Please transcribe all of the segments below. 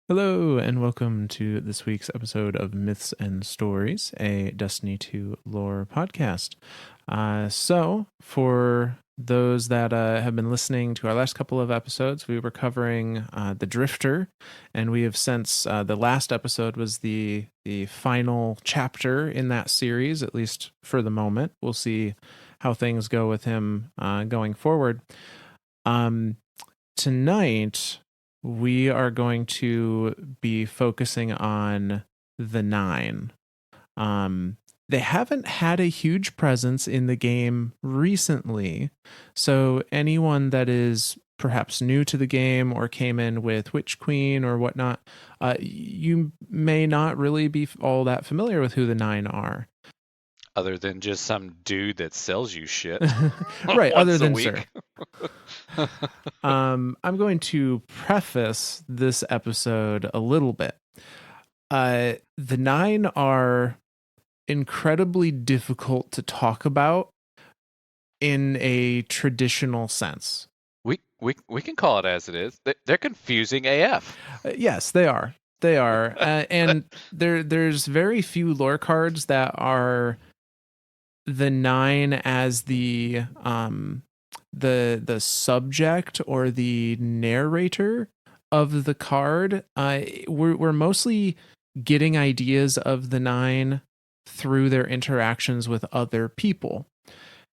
Hello, and welcome to this week's episode of Myths and Stories, a Destiny 2 lore podcast. For those that have been listening to our last couple of episodes, we were covering the Drifter, and we have since the last episode was the final chapter in that series, at least for the moment. We'll see how things go with him going forward. Tonight we are going to be focusing on the Nine. They haven't had a huge presence in the game recently, so anyone that is perhaps new to the game or came in with Witch Queen or whatnot, you may not really be all that familiar with who the Nine are. Other than just some dude that sells you shit Right, other once a than Sir. week. I'm going to preface this episode a little bit. The Nine are incredibly difficult to talk about in a traditional sense. We can call it as it is. They're confusing AF. Yes, they are. They are, and there's very few lore cards that are the Nine as the subject or the narrator of the card. We're mostly getting ideas of the Nine through their interactions with other people,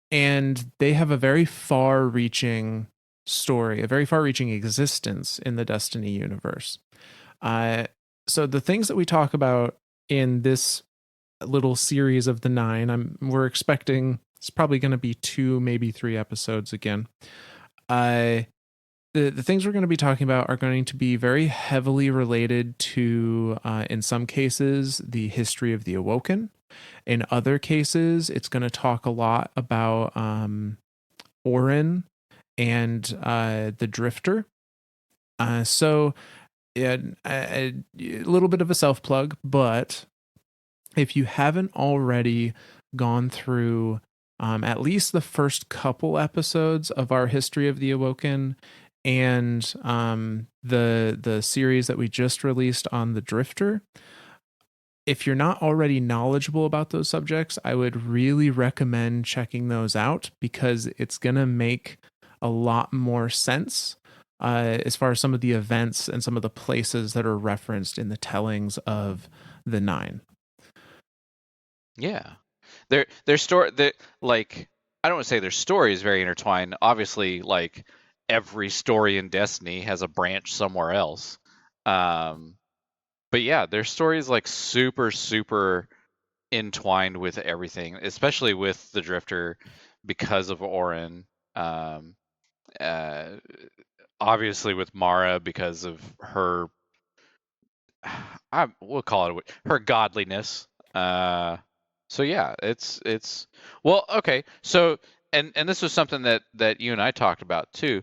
and they have a very far-reaching story, a very far-reaching existence in the Destiny universe. So the things that we talk about in this little series of the Nine, we're expecting it's probably going to be 2, maybe 3 episodes again. The things we're going to be talking about are going to be very heavily related to, in some cases, the history of the Awoken. In other cases, it's going to talk a lot about Orin and the Drifter. So, a little bit of a self plug, but if you haven't already gone through at least the first couple episodes of our history of the Awoken and the series that we just released on the Drifter, if you're not already knowledgeable about those subjects, I would really recommend checking those out because it's going to make a lot more sense as far as some of the events and some of the places that are referenced in the tellings of the Nine. Yeah. Their story like I don't want to say their story is very intertwined. Obviously, like every story in Destiny has a branch somewhere else. But yeah, their story is like super entwined with everything, especially with the Drifter because of Orin. Um, uh, Obviously with Mara because of her we'll call it her godliness. So yeah, it's well, okay. So and this was something that you and I talked about too.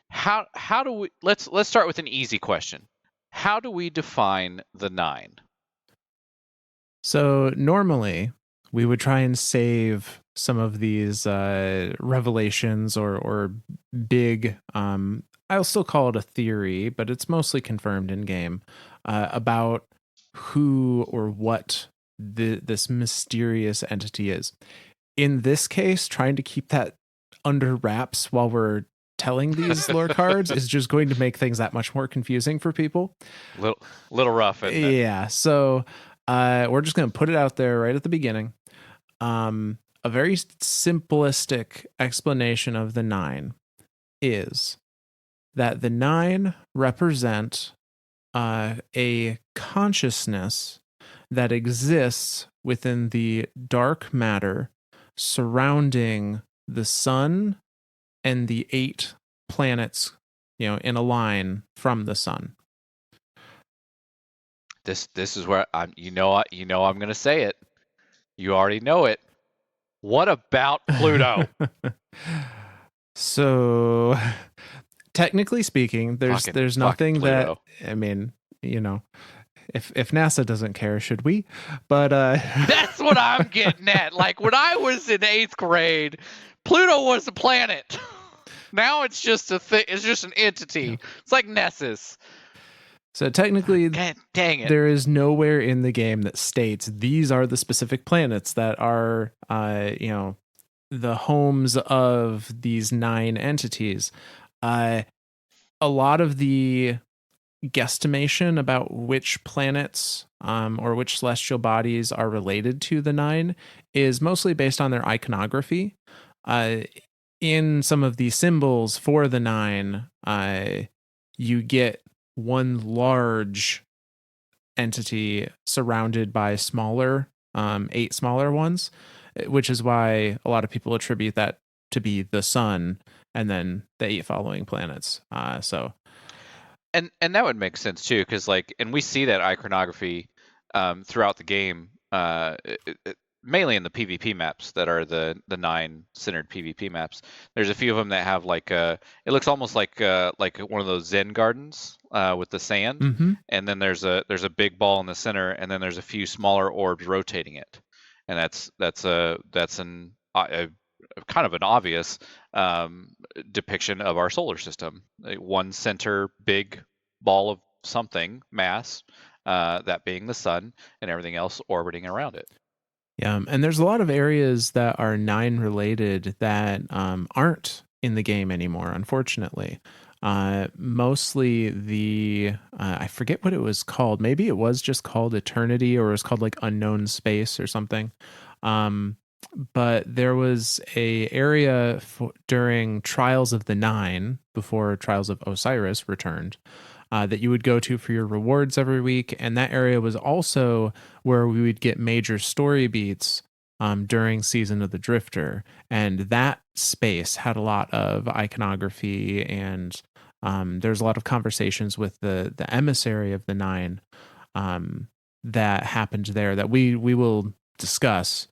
How do we let's start with an easy question. How do we define the Nine? So normally we would try and save some of these revelations or big I'll still call it a theory, but it's mostly confirmed in game about who or what this mysterious entity is. In this case, trying to keep that under wraps while we're telling these lore cards is just going to make things that much more confusing for people. Little rough, isn't it? Yeah, so we're just going to put it out there right at the beginning. A very simplistic explanation of the Nine is that the Nine represent a consciousness that exists within the dark matter surrounding the sun and the 8 planets, in a line from the sun. This is where I'm I'm gonna say it. You already know it. What about Pluto? So technically speaking, there's nothing that, I mean, if NASA doesn't care, should we? But that's what I'm getting at. Like when I was in 8th grade, Pluto was a planet. Now it's just a thing. It's just an entity. It's like Nessus. So technically, God dang it. there is nowhere in the game that states these are the specific planets that are, the homes of these 9 entities. Uh, a lot of the guesstimation about which planets or which celestial bodies are related to the 9 is mostly based on their iconography. Uh, in some of the symbols for the 9, you get one large entity surrounded by smaller, 8 smaller ones, which is why a lot of people attribute that to be the sun and then the 8 following planets. So And that would make sense too, because like, and we see that iconography throughout the game, mainly in the PvP maps that are the 9 centered PvP maps. There's a few of them that have like it looks almost like one of those Zen gardens with the sand, mhm. and then there's a big ball in the center, and then there's a few smaller orbs rotating it, and that's a kind of an obvious depiction of our solar system. One center big ball of something mass, that being the sun, and everything else orbiting around it. Yeah, and there's a lot of areas that are 9 related that aren't in the game anymore, unfortunately. Mostly I forget what it was called. Maybe it was just called Eternity, or it was called like Unknown Space or something. Um, but there was a area during Trials of the 9, before Trials of Osiris returned, that you would go to for your rewards every week. And that area was also where we would get major story beats during Season of the Drifter. And that space had a lot of iconography, and there's a lot of conversations with the emissary of the 9 um, that happened there that we will discuss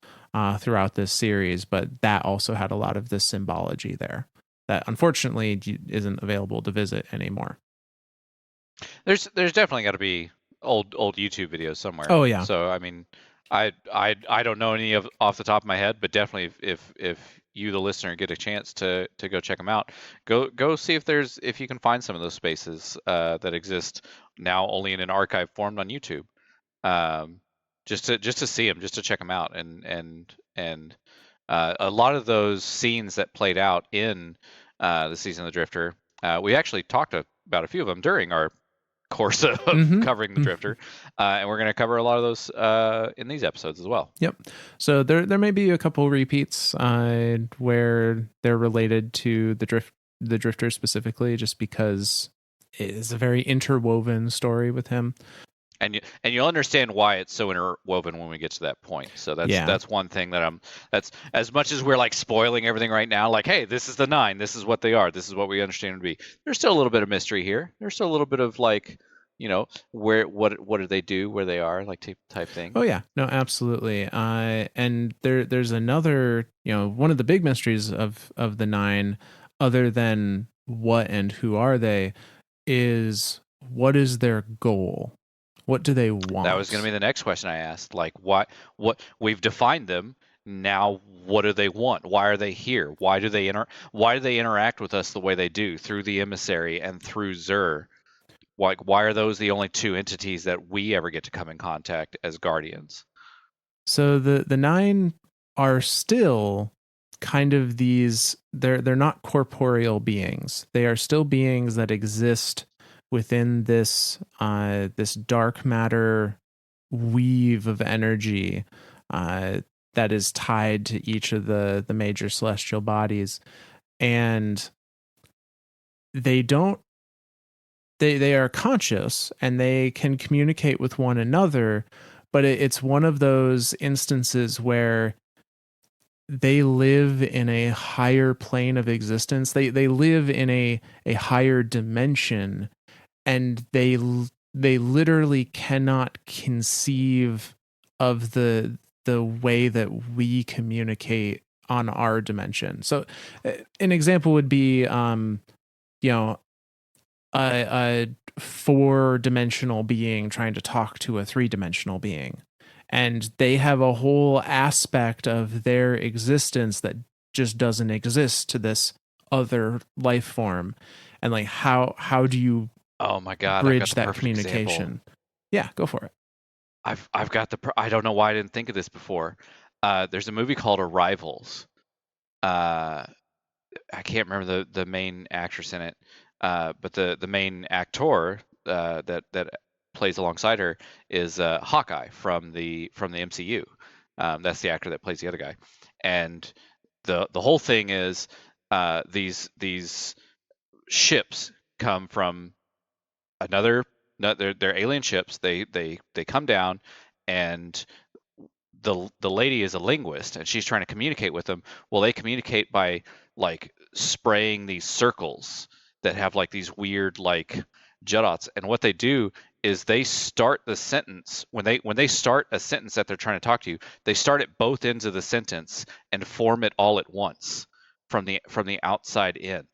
throughout this series. But that also had a lot of this symbology there that unfortunately isn't available to visit anymore. There's definitely got to be old YouTube videos somewhere. Oh yeah. So I mean, I don't know any of off the top of my head, but definitely if you the listener get a chance to go check them out, go see if you can find some of those spaces that exist now only in an archive form on YouTube. Um, just to see them, just to check them out, and a lot of those scenes that played out in the Season of the Drifter, we actually talked about a few of them during our course of Mm-hmm. covering the Drifter, and we're going to cover a lot of those in these episodes as well. Yep. So there may be a couple repeats where they're related to the Drifter specifically, just because it is a very interwoven story with him. And you'll understand why it's so interwoven when we get to that point. So Yeah. that's one thing that's, as much as we're like spoiling everything right now, like, hey, this is the 9, this is what they are, this is what we understand to be. There's still a little bit of mystery here. There's still a little bit of like, where what do they do, where they are, like type thing. Oh yeah. No, absolutely. And there's another, one of the big mysteries of the 9, other than what and who are they, is what is their goal? What do they That was going to want? be the next question I asked. Like, what we've defined them. Now, what do they want? Why are they here? Why do they interact with us the way they do through the emissary and through Zur? Why are those the only 2 entities that we ever get to come in contact as guardians? So the 9 are still kind of these, they're not corporeal beings. They are still beings that exist within this dark matter weave of energy that is tied to each of the major celestial bodies. And they don't they are conscious and they can communicate with one another, but it's one of those instances where they live in a higher plane of existence. They live in a higher dimension, and they literally cannot conceive of the way that we communicate on our dimension. So an example would be you know a 4-dimensional being trying to talk to a 3-dimensional being, and they have a whole aspect of their existence that just doesn't exist to this other life form. And like how do you Oh my God, I've got bridge the that perfect example. communication. Yeah, go for it. I've got I don't know why I didn't think of this before. There's a movie called Arrivals. Uh, I can't remember the main actress in it, but the main actor that plays alongside her is Hawkeye from the MCU. That's the actor that plays the other guy, and the whole thing is these ships come from another. No, they're alien ships. They come down, and the lady is a linguist and she's trying to communicate with them. Well, they communicate by like spraying these circles that have like these weird like judots. And what they do is they start the sentence when they start a sentence that they're trying to talk to you, they start at both ends of the sentence and form it all at once from the outside in.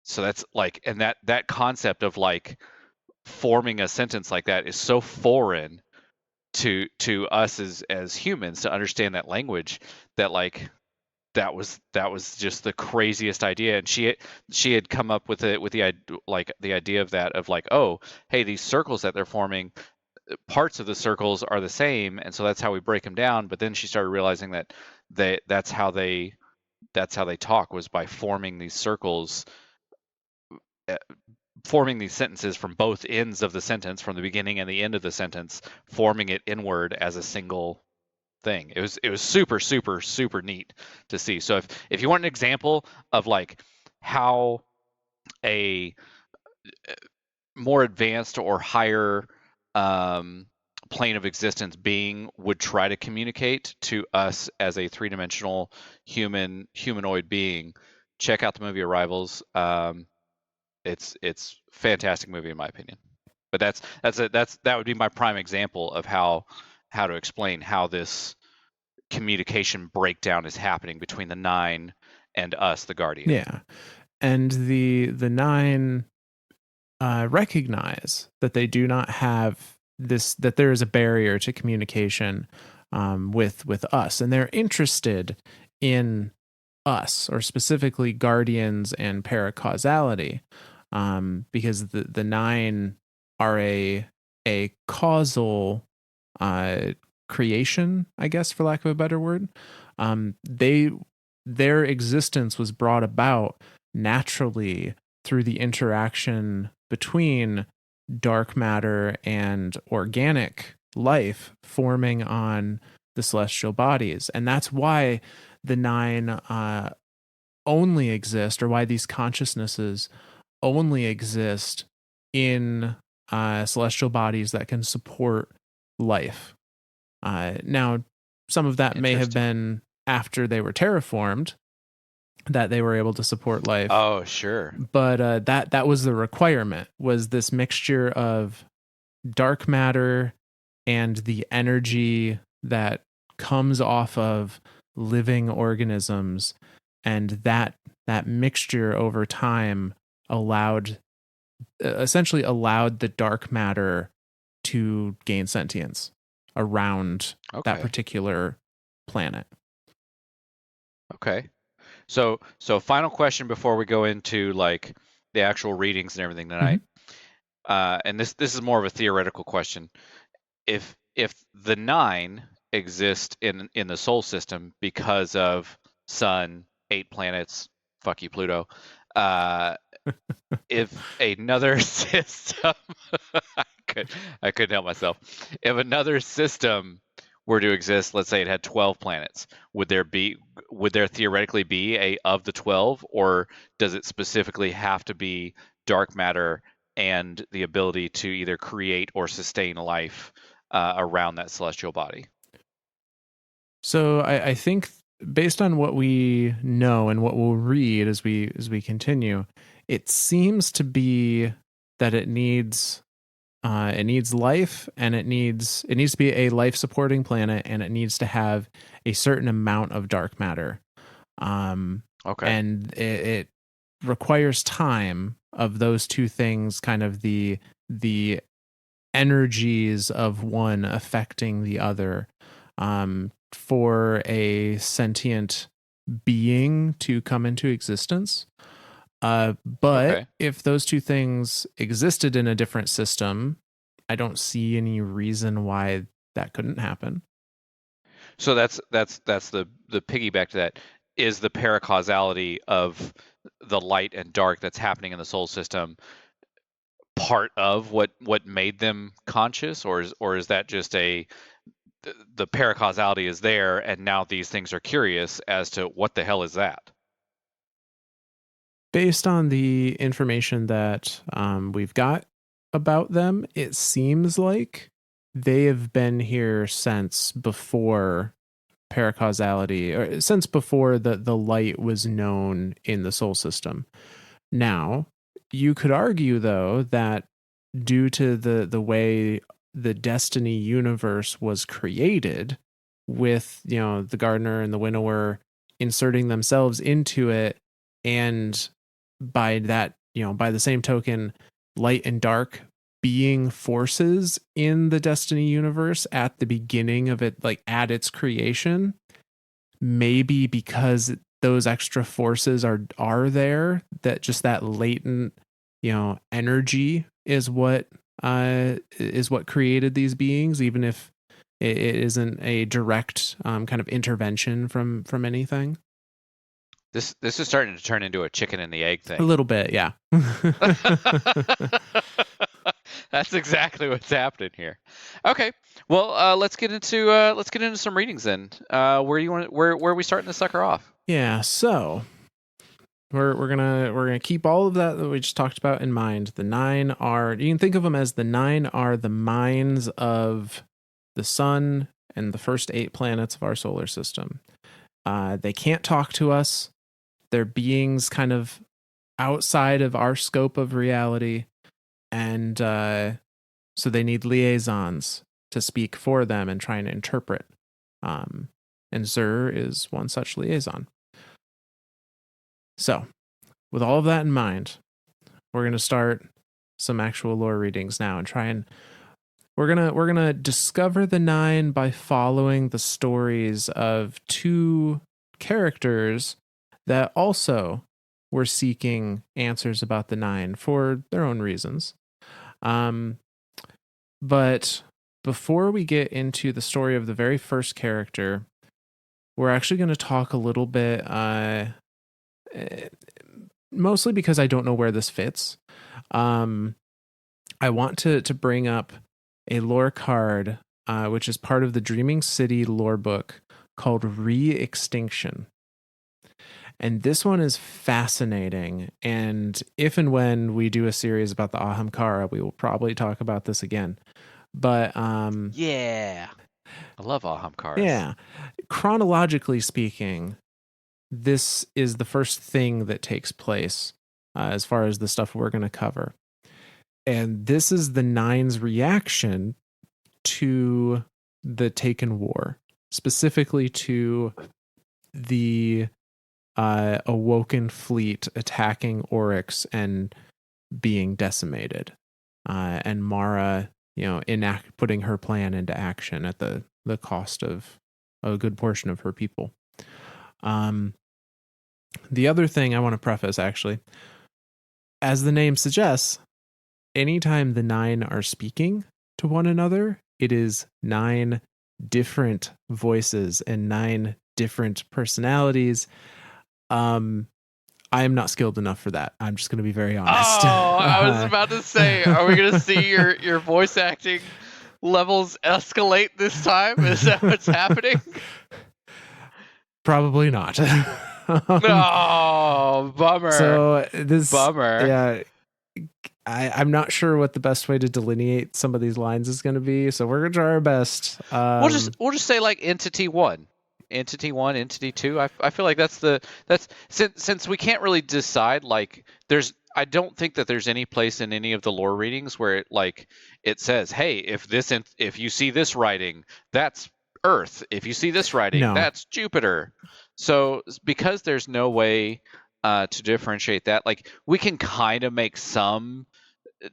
So that's like, and that concept of like forming a sentence like that is so foreign to us as humans to understand that language, that like that was just the craziest idea. And she had come up with it with like the idea of that, of like, oh, hey, these circles that they're forming, parts of the circles are the same, and so that's how we break them down. But then she started realizing that that's how they talk, was by forming these circles, uh, forming these sentences from both ends of the sentence, from the beginning and the end of the sentence, forming it inward as a single thing. It was super super super neat to see. So if you want an example of like how a more advanced or higher um, plane of existence being would try to communicate to us as a three-dimensional humanoid being, check out the movie Arrivals. It's fantastic movie in my opinion. But that would be my prime example of how to explain how this communication breakdown is happening between the nine and us, the Guardian. Yeah. And the nine recognize that they do not have this, that there is a barrier to communication with us, and they're interested in us, or specifically guardians and paracausality, because the nine are a causal uh, creation, I guess, for lack of a better word. They Their existence was brought about naturally through the interaction between dark matter and organic life forming on the celestial bodies. And that's why the nine only exist, or why these consciousnesses only exist in celestial bodies that can support life. Now, some of that may have Interesting. been after they were terraformed, that they were able to support life, Oh, sure. but that was the requirement, was this mixture of dark matter and the energy that comes off of living organisms, and that mixture over time allowed essentially allowed the dark matter to gain sentience around that Okay. particular planet. Okay. So final question before we go into like the actual readings and everything Mm-hmm. tonight. And this is more of a theoretical question. If the nine exist in the solar system because of sun, 8 planets, fuck you Pluto, uh, if another system, I could I couldn't help myself. If another system were to exist, let's say it had 12 planets, would there theoretically be a of the 12, or does it specifically have to be dark matter and the ability to either create or sustain life around that celestial body? So I think, based on what we know and what we'll read as we continue, it seems to be that it needs life, and it needs to be a life supporting planet, and it needs to have a certain amount of dark matter. Um, Okay. and it requires time of those two things, kind of the energies of one affecting the other, for a sentient being to come into existence. But Okay. if those two things existed in a different system, I don't see any reason why that couldn't happen. So that's the piggyback to that is the paracausality of the light and dark that's happening in the solar system part of what made them conscious, or is that just a the paracausality is there and now these things are curious as to what the hell is that? Based on the information that we've got about them, it seems like they have been here since before paracausality, or since before the light was known in the solar system. Now, you could argue though that due to the way the Destiny universe was created, with the gardener and the winnower inserting themselves into it, and by that, by the same token, light and dark being forces in the Destiny universe at the beginning of it, like at its creation, maybe because those extra forces are there, that just that latent energy is what created these beings, even if it isn't a direct kind of intervention from anything. This is starting to turn into a chicken and the egg A thing. little bit, yeah. That's exactly what's happening here. Okay, well, let's get into some readings then. Where do you want where are we starting this sucker off? Yeah, so we're gonna keep all of that we just talked about in mind. The nine are, you can think of them as, the nine are the minds of the sun and the first 8 planets of our solar system. They can't talk to us. They're beings kind of outside of our scope of reality, and so they need liaisons to speak for them and try and interpret. Um, and Zur is one such liaison. So, with all of that in mind, we're going to start some actual lore readings now and try and we're gonna discover the nine by following the stories of two characters that also were seeking answers about the nine for their own reasons. Um, but before we get into the story of the very first character, we're actually going to talk a little bit, eh, mostly because I don't know where this fits. Um, I want to bring up a lore card, which is part of the Dreaming City lore book, called Re-Extinction. And this one is fascinating. And if and when we do a series about the Ahamkara, we will probably talk about this again. But Yeah, I love Ahamkaras. yeah, chronologically speaking, this is the first thing that takes place as far as the stuff we're going to cover. And this is the Nine's reaction to the Taken War, specifically to the Awoken fleet attacking Oryx and being decimated, and Mara, putting her plan into action at the cost of a good portion of her people. Um, the other thing I want to preface, actually, as the name suggests, anytime the nine are speaking to one another, it is nine different voices and nine different personalities. I am not skilled enough for that. I'm just going to be very Oh, honest. I was about to say, are we gonna see your voice acting levels escalate this time? Is that what's happening? Probably not. um, No, bummer, so this, bummer. yeah, I'm not sure what the best way to delineate some of these lines is going to be. So we're going to try our best. We'll just say like entity one, entity two. I feel like that's since we can't really decide, like there's I don't think that there's any place in any of the lore readings where it says, hey, if you see this writing, that's Earth. If you see this writing, No, that's Jupiter. So because there's no way to differentiate that, like we can kind of make some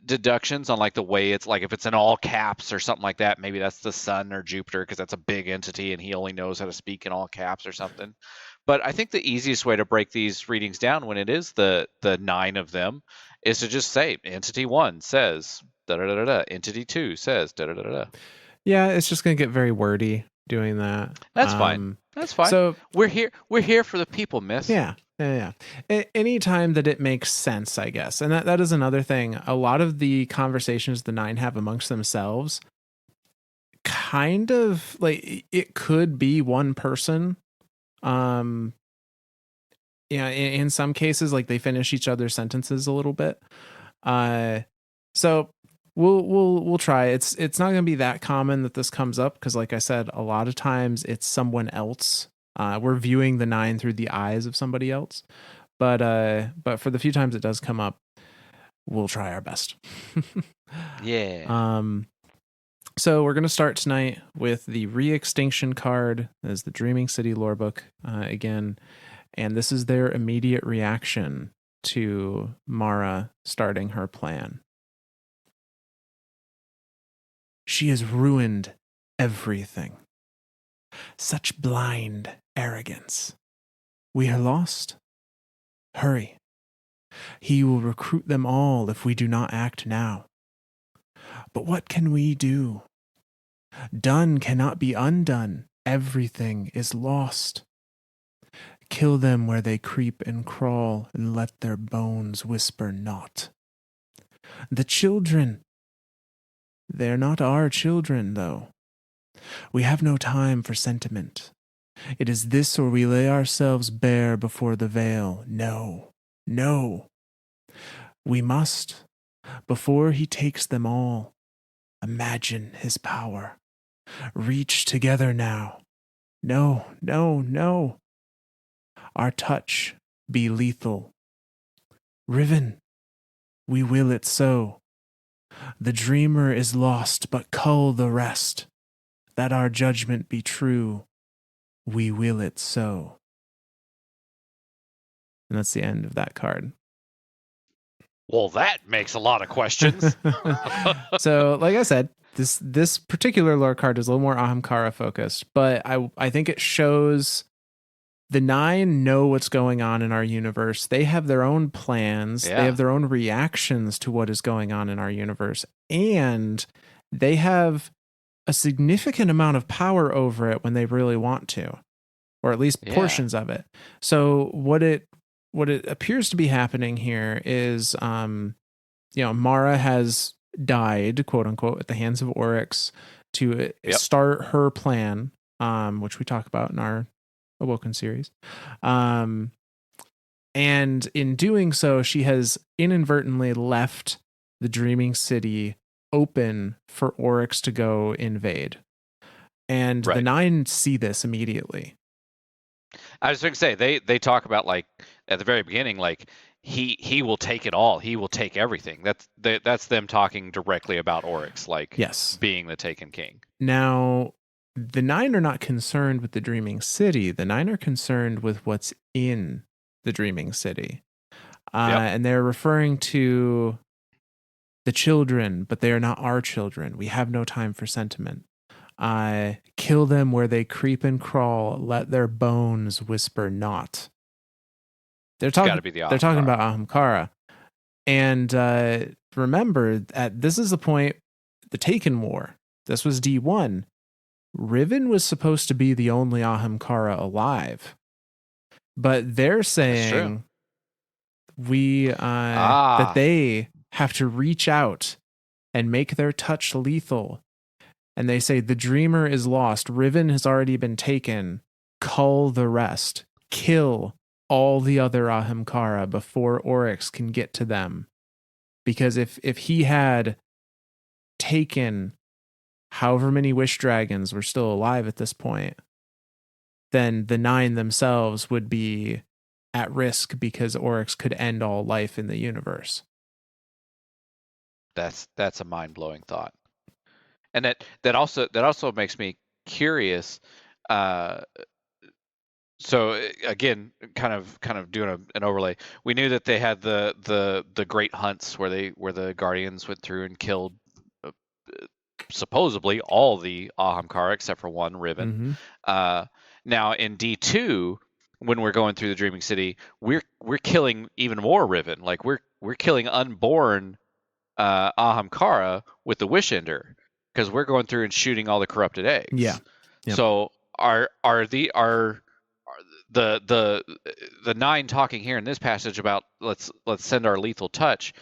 deductions on like the way it's like if it's in all caps or something like that, maybe that's the sun or Jupiter because that's a big entity and he only knows how to speak in all caps or something. But I think the easiest way to break these readings down when it is the 9 of them is to just say entity 1 says da da da da da, entity 2 says da da da da da. Yeah, it's just going to get very wordy doing that. That's fine. That's fine. So We're here for the people, Myth. yeah. Any time that it makes sense, I guess. And that is another thing. A lot of the conversations the nine have amongst themselves kind of like it could be one person. Yeah, in some cases, like they finish each other's sentences a little bit. So we'll try. It's not going to be that common that this comes up because, like I said, a lot of times it's someone else. We're viewing the nine through the eyes of somebody else. But for the few times it does come up, we'll try our best. Yeah. So we're going to start tonight with the re-extinction card as the Dreaming City lore book again. And this is their immediate reaction to Mara starting her plan. She has ruined everything. Such blind arrogance. We are lost. Hurry. He will recruit them all if we do not act now. But what can we do? Done cannot be undone. Everything is lost. Kill them where they creep and crawl, and let their bones whisper not. The children. They're not our children, though. We have no time for sentiment. It is this or we lay ourselves bare before the veil. No, no. We must, before he takes them all, imagine his power. Reach together now. No, no, no. Our touch be lethal. Riven, we will it so. The dreamer is lost, but cull the rest. That our judgment be true, we will it so. And that's the end of that card. Well, that makes a lot of questions. So, like I said, this particular lore card is a little more Ahamkara focused, but I think it shows the nine know what's going on in our universe. They have their own plans. Yeah. They have their own reactions to what is going on in our universe. And they have a significant amount of power over it when they really want to, or at least portions of it. So what it appears to be happening here is, Mara has died, quote unquote, at the hands of Oryx to start her plan, which we talk about in our Awoken series. And in doing so, she has inadvertently left the Dreaming City open for Oryx to go invade. And the nine see this immediately. I was going to say, they talk about, like, at the very beginning, like, he will take it all. He will take everything. That's them talking directly about Oryx, like, being the Taken King. Now, the nine are not concerned with the Dreaming City. The nine are concerned with what's in the Dreaming City. And they're referring to the children, but they are not our children. We have no time for sentiment. Kill them where they creep and crawl. Let their bones whisper not. They're talking about Ahamkara. And remember, this is the point, the Taken War. This was D1. Riven was supposed to be the only Ahamkara alive. But they're saying that they have to reach out and make their touch lethal. And they say the dreamer is lost. Riven has already been taken. Cull the rest. Kill all the other Ahamkara before Oryx can get to them. Because if he had taken however many wish dragons were still alive at this point, then the nine themselves would be at risk because Oryx could end all life in the universe. That's a mind-blowing thought. And that also makes me curious. So again, kind of doing an overlay. We knew that they had the great hunts where the Guardians went through and killed supposedly all the Ahamkara except for one, Riven. Mm-hmm. Now in D2, when we're going through the Dreaming City, we're killing even more Riven. Like we're killing unborn Ahamkara with the Wish Ender because we're going through and shooting all the corrupted Yeah. eggs. Yep. So are the nine talking here in this passage about let's send our lethal touch?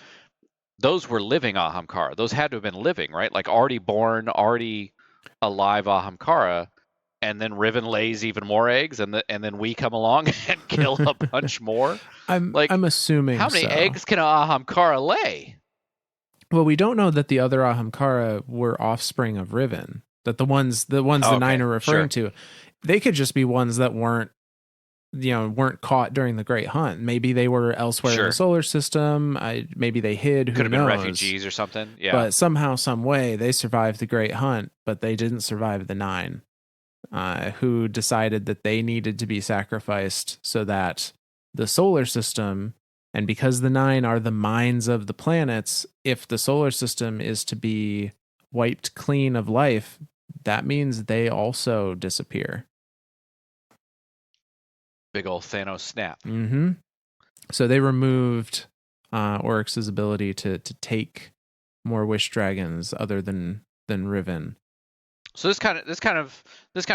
Those were living Ahamkara. Those had to have been living, right? Like already born, already alive Ahamkara, and then Riven lays even more eggs, and then we come along and kill a bunch more. I'm Like, assuming how many so. eggs can a Ahamkara lay? Well, we don't know that the other Ahamkara were offspring of Riven. That the nine Okay, are referring sure. to, they could just be ones that weren't caught during the Great Hunt. Maybe they were elsewhere in the Sure. solar system. Maybe they hid. Could Who have been knows? refugees or something. Yeah. But somehow, some way, they survived the Great Hunt, but they didn't survive the nine, who decided that they needed to be sacrificed so that the solar system, and because the nine are the minds of the planets, if the solar system is to be wiped clean of life, that means they also disappear. Big old Thanos snap. Mm-hmm. So they removed Oryx's ability to take more wish dragons other than Riven. So this kind of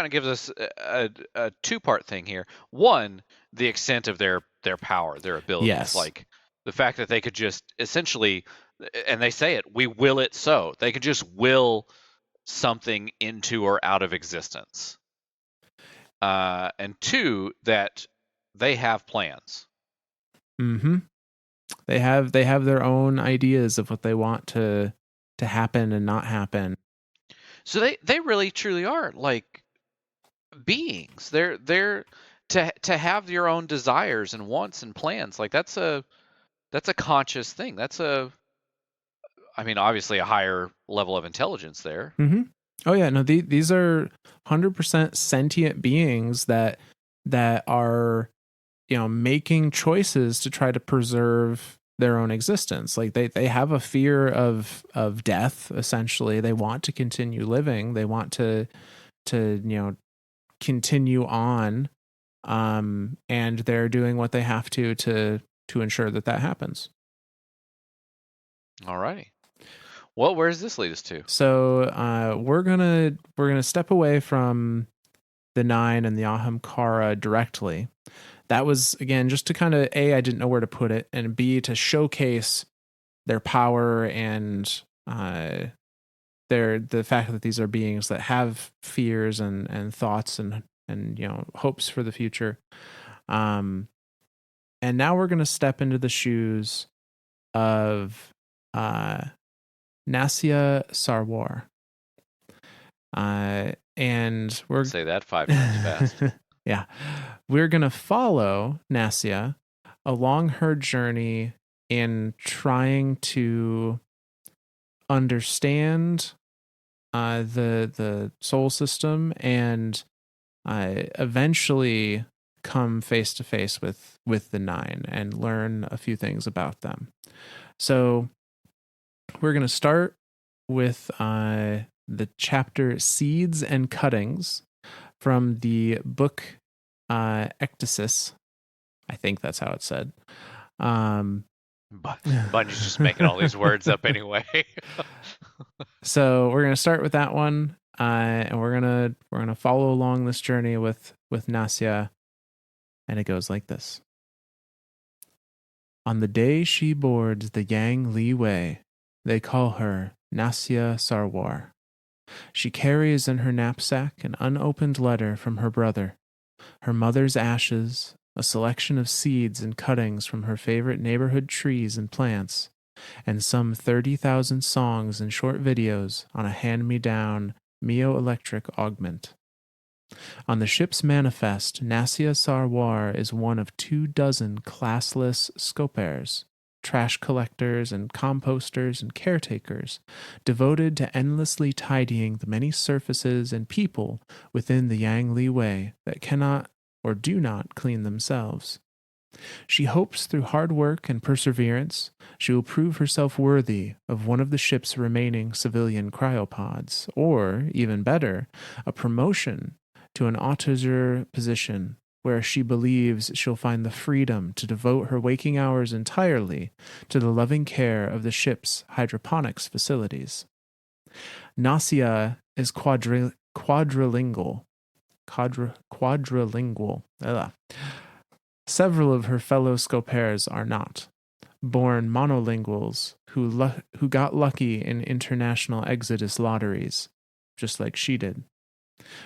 gives us a two-part thing here. One, the extent of their power, their abilities, Yes. like the fact that they could just essentially, and they say it, we will it so. They could just will something into or out of existence. And two, that they have plans. Mm-hmm. They have their own ideas of what they want to happen and not happen. So they really truly are like beings. They're to have your own desires and wants and plans. Like that's a conscious thing. I mean, obviously a higher level of intelligence there. Mm-hmm. Oh yeah, no, these are 100% sentient beings that are making choices to try to preserve their own existence. Like they have a fear of death. Essentially, they want to continue living. They want to continue on, and they're doing what they have to ensure that that happens. All righty. Well, where does this lead us to? So we're gonna step away from the nine and the Ahamkara directly. That was again just to kind of I didn't know where to put it, and B, to showcase their power and the fact that these are beings that have fears and thoughts and hopes for the future. Um, and now we're gonna step into the shoes of uh, Nasya Sarwar. And we're Say that 5 times fast. yeah, we're gonna follow Nasya along her journey in trying to understand the soul system and eventually come face to face with the nine and learn a few things about them. So we're gonna start with the chapter Seeds and Cuttings from the book Ectasis. I think that's how it's said. Bungie's just making all these words up anyway. So we're gonna start with that one, and we're gonna follow along this journey with Nasya, and it goes like this. On the day she boards the Yang Li Wei, they call her Nasya Sarwar. She carries in her knapsack an unopened letter from her brother, her mother's ashes, a selection of seeds and cuttings from her favorite neighborhood trees and plants, and some 30,000 songs and short videos on a hand-me-down Mio Electric augment. On the ship's manifest, Nasya Sarwar is one of 24 classless scopers, trash collectors and composters and caretakers, devoted to endlessly tidying the many surfaces and people within the Yang Li Wei that cannot or do not clean themselves. She hopes through hard work and perseverance she will prove herself worthy of one of the ship's remaining civilian cryopods, or, even better, a promotion to an auditor position where she believes she'll find the freedom to devote her waking hours entirely to the loving care of the ship's hydroponics facilities. Nasia is quadrilingual. Quadrilingual. Ugh. Several of her fellow Scopares are not. Born monolinguals who got lucky in international exodus lotteries, just like she did.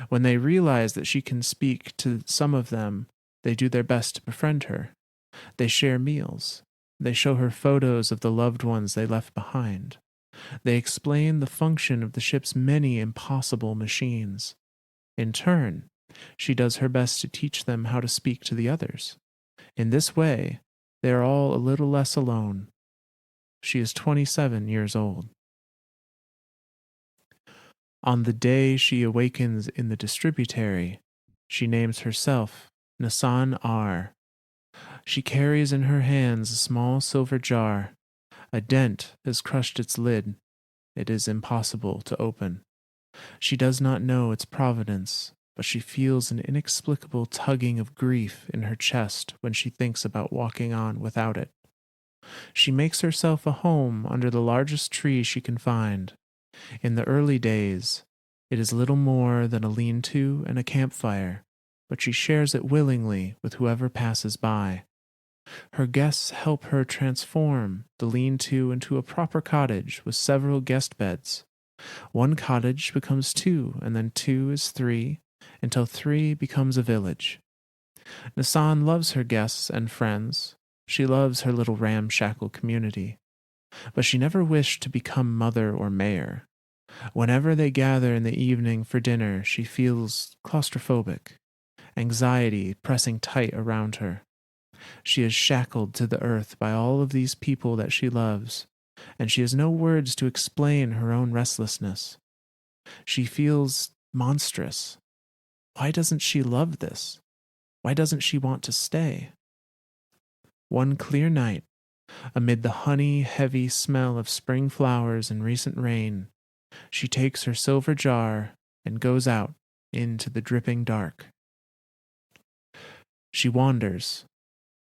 When they realize that she can speak to some of them, they do their best to befriend her. They share meals. They show her photos of the loved ones they left behind. They explain the function of the ship's many impossible machines. In turn, she does her best to teach them how to speak to the others. In this way, they are all a little less alone. She is 27 years old. On the day she awakens in the distributary, she names herself Nasan R. She carries in her hands a small silver jar. A dent has crushed its lid. It is impossible to open. She does not know its provenance, but she feels an inexplicable tugging of grief in her chest when she thinks about walking on without it. She makes herself a home under the largest tree she can find. In the early days, it is little more than a lean-to and a campfire, but she shares it willingly with whoever passes by. Her guests help her transform the lean-to into a proper cottage with several guest beds. One cottage becomes two, and then two is three, until three becomes a village. Nasan loves her guests and friends. She loves her little ramshackle community. But she never wished to become mother or mayor. Whenever they gather in the evening for dinner, she feels claustrophobic, anxiety pressing tight around her. She is shackled to the earth by all of these people that she loves, and she has no words to explain her own restlessness. She feels monstrous. Why doesn't she love this? Why doesn't she want to stay? One clear night, amid the honey-heavy smell of spring flowers and recent rain, she takes her silver jar and goes out into the dripping dark. She wanders.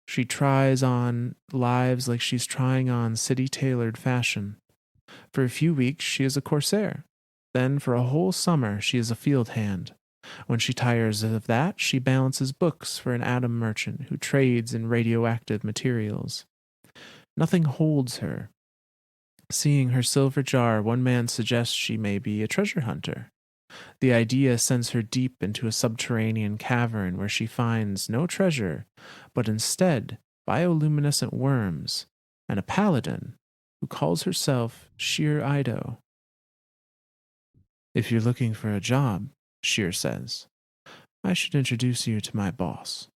She tries on lives like she's trying on city-tailored fashion. For a few weeks, she is a corsair. Then, for a whole summer, she is a field hand. When she tires of that, she balances books for an atom merchant who trades in radioactive materials. Nothing holds her. Seeing her silver jar, one man suggests she may be a treasure hunter. The idea sends her deep into a subterranean cavern where she finds no treasure, but instead bioluminescent worms and a paladin who calls herself Sheer Ido. If you're looking for a job, Sheer says, I should introduce you to my boss.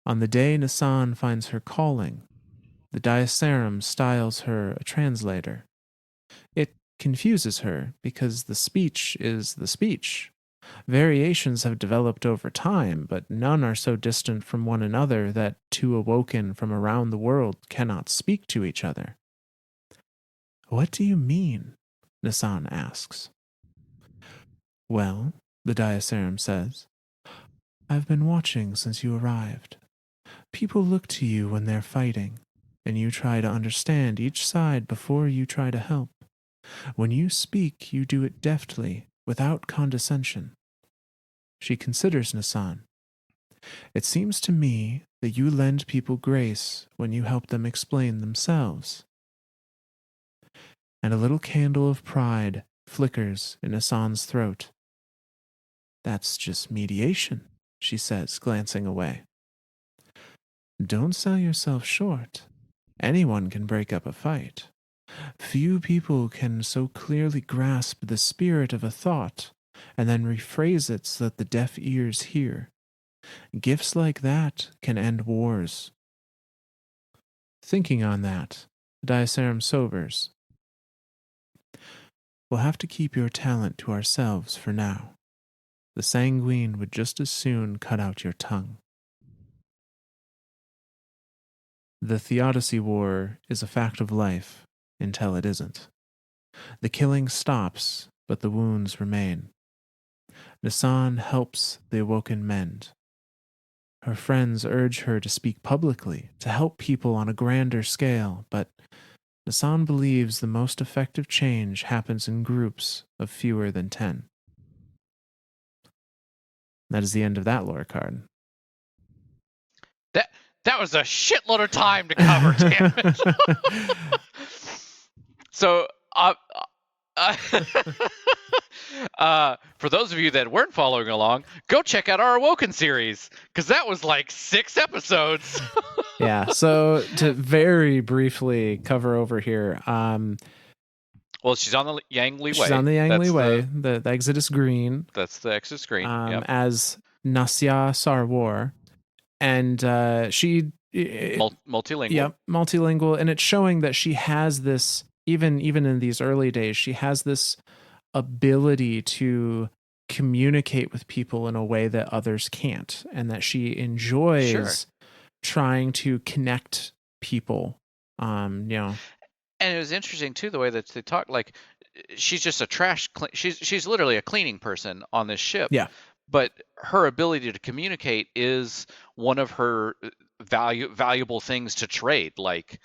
On the day Nasan finds her calling, the Diacerum styles her a translator. It confuses her because the speech is the speech. Variations have developed over time, but none are so distant from one another that two awoken from around the world cannot speak to each other. What do you mean? Nasan asks. Well, the Diacerum says, I've been watching since you arrived. People look to you when they're fighting, and you try to understand each side before you try to help. When you speak, you do it deftly, without condescension. She considers Nasan. It seems to me that you lend people grace when you help them explain themselves. And a little candle of pride flickers in Nasan's throat. That's just mediation, she says, glancing away. Don't sell yourself short. Anyone can break up a fight. Few people can so clearly grasp the spirit of a thought and then rephrase it so that the deaf ears hear. Gifts like that can end wars. Thinking on that, Diacerum sobers. We'll have to keep your talent to ourselves for now. The sanguine would just as soon cut out your tongue. The Theodicy War is a fact of life until it isn't. The killing stops, but the wounds remain. Nisan helps the awoken mend. Her friends urge her to speak publicly, to help people on a grander scale, but Nisan believes the most effective change happens in groups of fewer than 10. That is the end of that lore card. That that was a shitload of time to cover, damn it. So, uh, for those of you that weren't following along, go check out our Awoken series because that was like 6 episodes. Yeah, so to very briefly cover over here, Well, she's on the Yangli she's Way. on the Yangli That's Way, the the Exodus Green, that's the exit screen. Yep. as Nasya Sarwar, and she, Multilingual. yep, multilingual, and it's showing that she has this, even in these early days, she has this ability to communicate with people in a way that others can't, and that she Sure. enjoys trying to connect people. And it was interesting too the way that they talk. Like, she's just a trash. She's literally a cleaning person on this ship. Yeah. But her ability to communicate is one of her valuable things to trade. Like,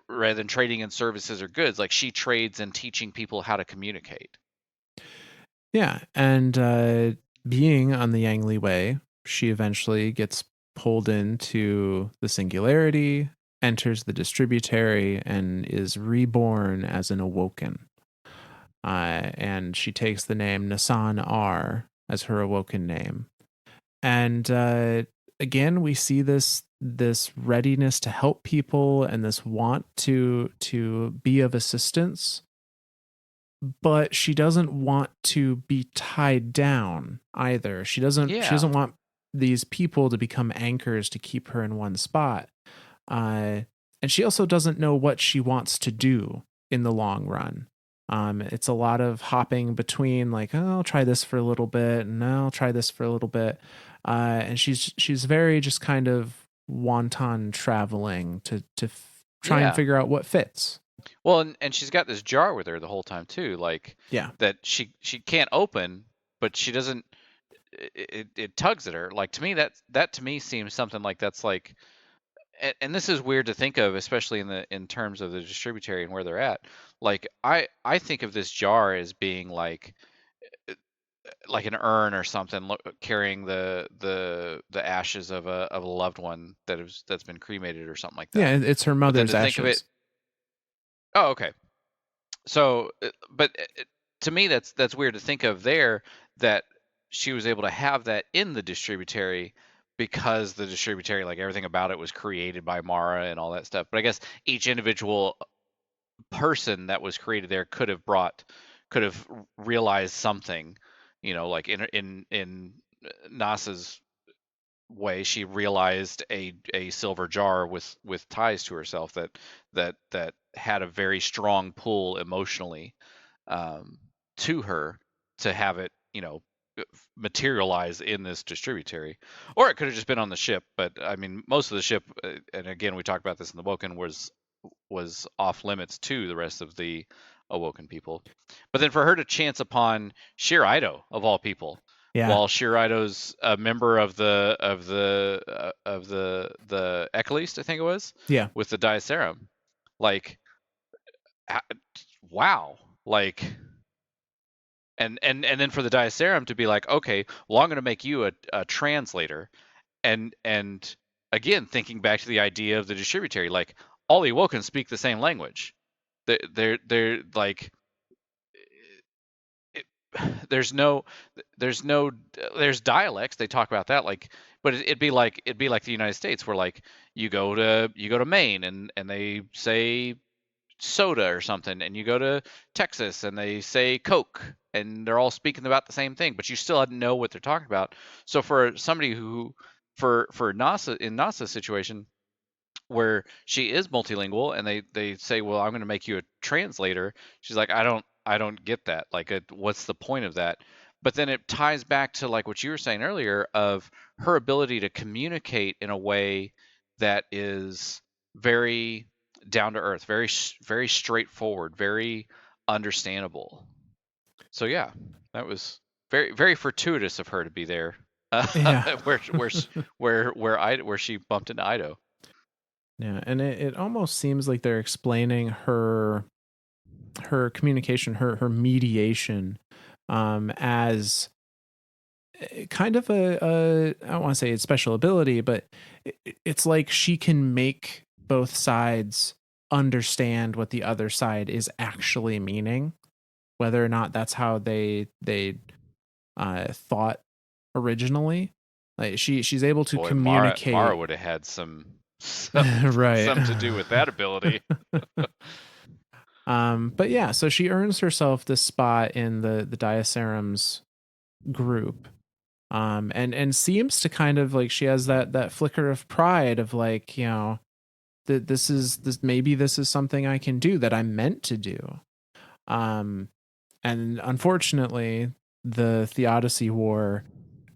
rather than trading in services or goods, like she trades in teaching people how to communicate. Yeah, and being on the Yangli Way, she eventually gets pulled into the Singularity, enters the Distributary, and is reborn as an Awoken. And she takes the name Nasan R as her Awoken name. And again, we see this readiness to help people and this want to be of assistance, but she doesn't want to be tied down either. She doesn't Yeah. want these people to become anchors to keep her in one spot. Uh, and she also doesn't know what she wants to do in the long run. It's a lot of hopping between, like, oh, I'll try this for a little bit, and I'll try this for a little bit. And she's very just kind of wanton traveling to try and Yeah. figure out what fits. Well, and she's got this jar with her the whole time too, like Yeah. that she can't open, but she doesn't. It tugs at her. Like, to me, that to me seems something like that's like, and this is weird to think of, especially in terms of the distributary and where they're at. Like, I think of this jar as being like an urn or something, carrying the ashes of a loved one that's been cremated or something like Yeah, that. it's her But then mother's to think of it, ashes. oh, okay. So, but to me, that's weird to think of there, that she was able to have that in the distributary because the distributary, like everything about it, was created by Mara and all that stuff. But I guess each individual person that was created there could have realized something, like in NASA's way, she realized a silver jar with ties to herself that had a very strong pull emotionally, um, to her, to have it, materialize in this distributary. Or it could have just been on the ship, but I mean, most of the ship, and again, we talked about this in the Woken, was off limits to the rest of the Awoken people. But then for her to chance upon Shiraido of all people, Yeah. while Shiraido's a member of the Echelist, I think it was, Yeah. with the Diacerum, like, wow, like, and then for the Diacerum to be like, okay, well, I'm going to make you a translator, and again, thinking back to the idea of the distributary, like, all the Awoken speak the same language. They're like, it, there's no there's no there's dialects, they talk about that, like, but it'd be like the United States, where like you go to Maine, and they say soda or something, and you go to Texas and they say Coke, and they're all speaking about the same thing, but you still know what they're talking about. So for somebody who, for NASA, in NASA's situation, where she is multilingual, and they say, well, I'm going to make you a translator, she's like, I don't get that, like, what's the point of that? But then it ties back to, like, what you were saying earlier, of her ability to communicate in a way that is very down to earth, very straightforward, very understandable. So yeah, that was very very fortuitous of her to be there. Yeah. Where where she bumped into Ido. Yeah, and it almost seems like they're explaining her communication, her mediation, as kind of I don't want to say it's special ability, but it's like she can make both sides understand what the other side is actually meaning, whether or not that's how they thought originally. Like she's able to Boy, Mara communicate. would have had Right. some to do with that ability. But yeah, so she earns herself this spot in the Diacerum's group. And seems to kind of like she has that flicker of pride of like, that this maybe this is something I can do that I'm meant to do. Um, and unfortunately, the Theodicy War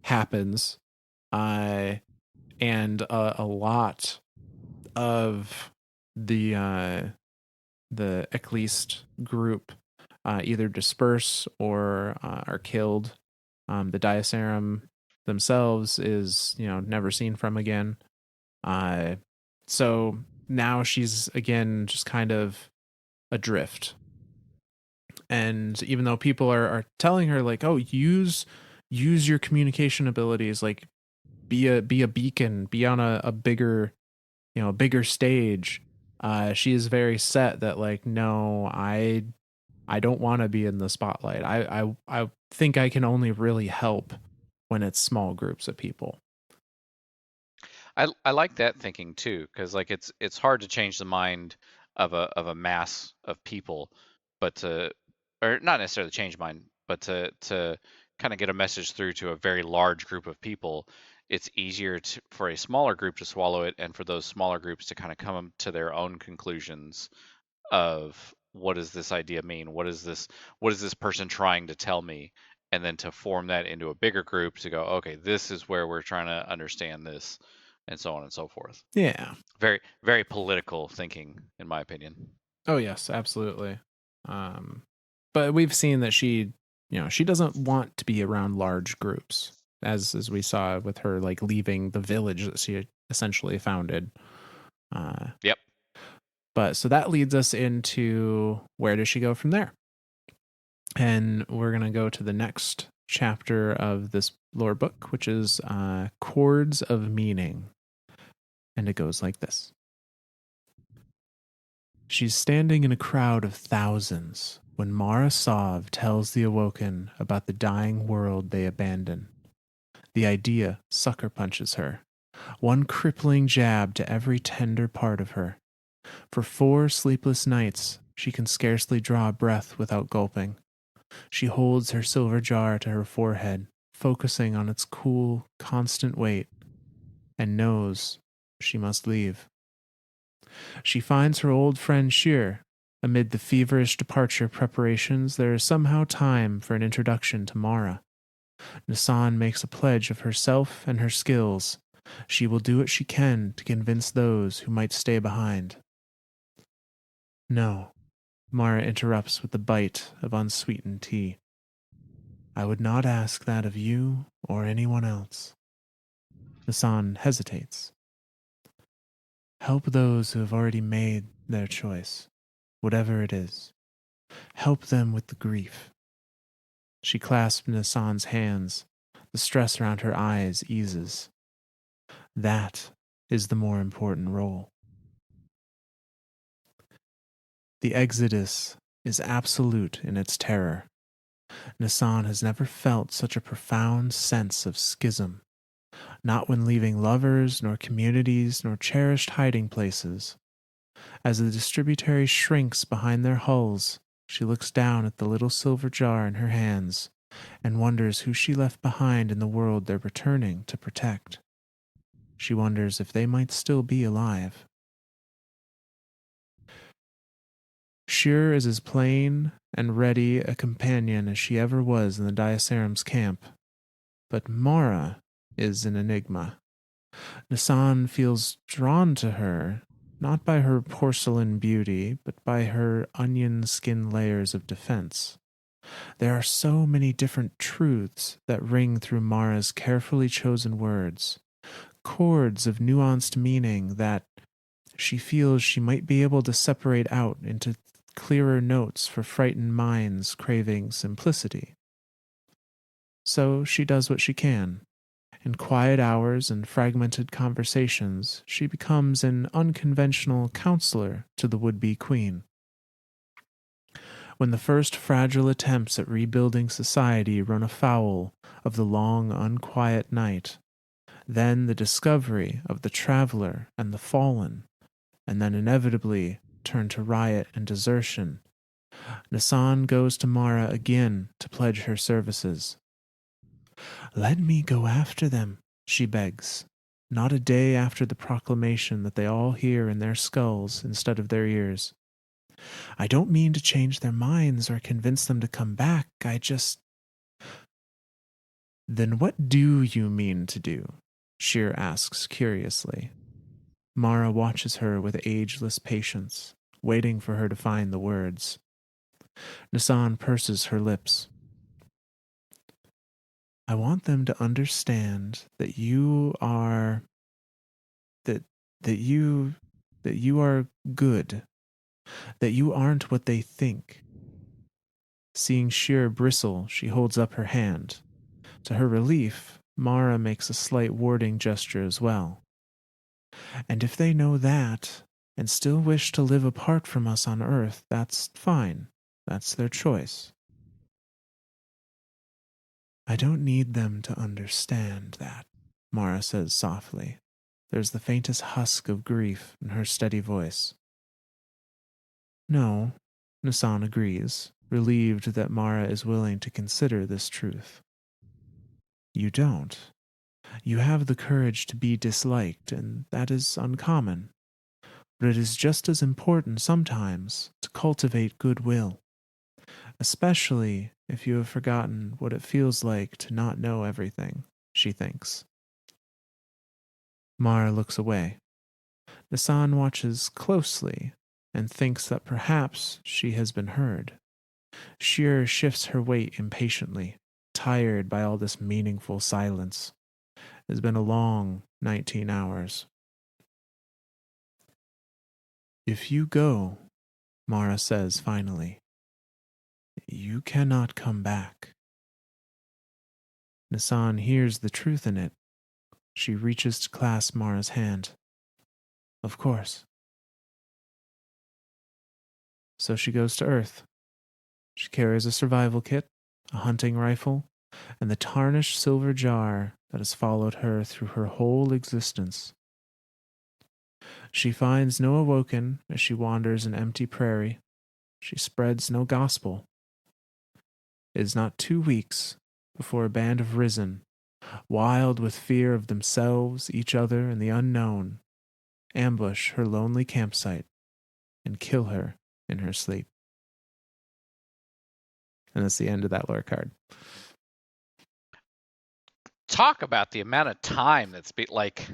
happens, uh, and a lot of the Ecclesiast group either disperse or are killed. The Diacerum themselves is never seen from again. Uh, so now she's again just kind of adrift. And even though people are telling her like, oh, use your communication abilities, like be a beacon, be on a bigger a bigger stage. She is very set that like, no, I don't want to be in the spotlight. I think I can only really help when it's small groups of people. I like that thinking too, because like it's hard to change the mind of a mass of people, but to or not necessarily change mind, but to kind of get a message through to a very large group of people. It's easier for a smaller group to swallow it, and for those smaller groups to kind of come to their own conclusions of what does this idea mean? What is this person trying to tell me? And then to form that into a bigger group to go, okay, this is where we're trying to understand this, and so on and so forth. Yeah. Very, very political thinking, in my opinion. Oh yes, absolutely. Um, but we've seen that she doesn't want to be around large groups, as we saw with her like leaving the village that she essentially founded. Uh, Yep. but so that leads us into where does she go from there? And we're gonna go to the next chapter of this lore book, which is Chords of Meaning, and it goes like this. She's standing in a crowd of thousands when Mara Sov tells the Awoken about the dying world they abandon. The idea sucker punches her, one crippling jab to every tender part of her. For 4 sleepless nights, she can scarcely draw a breath without gulping. She holds her silver jar to her forehead, focusing on its cool, constant weight, and knows she must leave. She finds her old friend Sheer. Amid the feverish departure preparations, there is somehow time for an introduction to Mara. Nassan makes a pledge of herself and her skills. She will do what she can to convince those who might stay behind. No, Mara interrupts with a bite of unsweetened tea. I would not ask that of you or anyone else. Nassan hesitates. Help those who have already made their choice, whatever it is. Help them with the grief. She clasps Nassan's hands. The stress around her eyes eases. That is the more important role. The exodus is absolute in its terror. Nassan has never felt such a profound sense of schism, not when leaving lovers, nor communities, nor cherished hiding places. As the distributary shrinks behind their hulls, she looks down at the little silver jar in her hands and wonders who she left behind in the world they're returning to protect. She wonders if they might still be alive. Sure is as plain and ready a companion as she ever was in the Diacerum's camp, but Mara is an enigma. Nassan feels drawn to her, not by her porcelain beauty, but by her onion skin layers of defense. There are so many different truths that ring through Mara's carefully chosen words, chords of nuanced meaning that she feels she might be able to separate out into clearer notes for frightened minds craving simplicity. So she does what she can. In quiet hours and fragmented conversations, she becomes an unconventional counselor to the would be queen. When the first fragile attempts at rebuilding society run afoul of the long, unquiet night, then the discovery of the traveler and the fallen, and then inevitably turn to riot and desertion, Nassan goes to Mara again to pledge her services. Let me go after them, she begs, not a day after the proclamation that they all hear in their skulls instead of their ears. I don't mean to change their minds or convince them to come back, I just. Then what do you mean to do? Sheer asks curiously. Mara watches her with ageless patience, waiting for her to find the words. Nassan purses her lips. I want them to understand that you are that that you are good, that you aren't what they think. Seeing Sheer bristle, she holds up her hand. To her relief, Mara makes a slight warding gesture as well. And if they know that, and still wish to live apart from us on Earth, that's fine. That's their choice. I don't need them to understand that, Mara says softly. There's the faintest husk of grief in her steady voice. No, Nassan agrees, relieved that Mara is willing to consider this truth. You don't. You have the courage to be disliked, and that is uncommon. But it is just as important sometimes to cultivate goodwill, especially if you have forgotten what it feels like to not know everything, she thinks. Mara looks away. Nassan watches closely and thinks that perhaps she has been heard. Sheer shifts her weight impatiently, tired by all this meaningful silence. It has been a long 19 hours. If you go, Mara says finally, you cannot come back. Nassan hears the truth in it. She reaches to clasp Mara's hand. Of course. So she goes to Earth. She carries a survival kit, a hunting rifle, and the tarnished silver jar that has followed her through her whole existence. She finds no awoken as she wanders an empty prairie. She spreads no gospel. It is not 2 weeks before a band of risen, wild with fear of themselves, each other, and the unknown, ambush her lonely campsite and kill her in her sleep. And that's the end of that lore card. Talk about the amount of time that's like,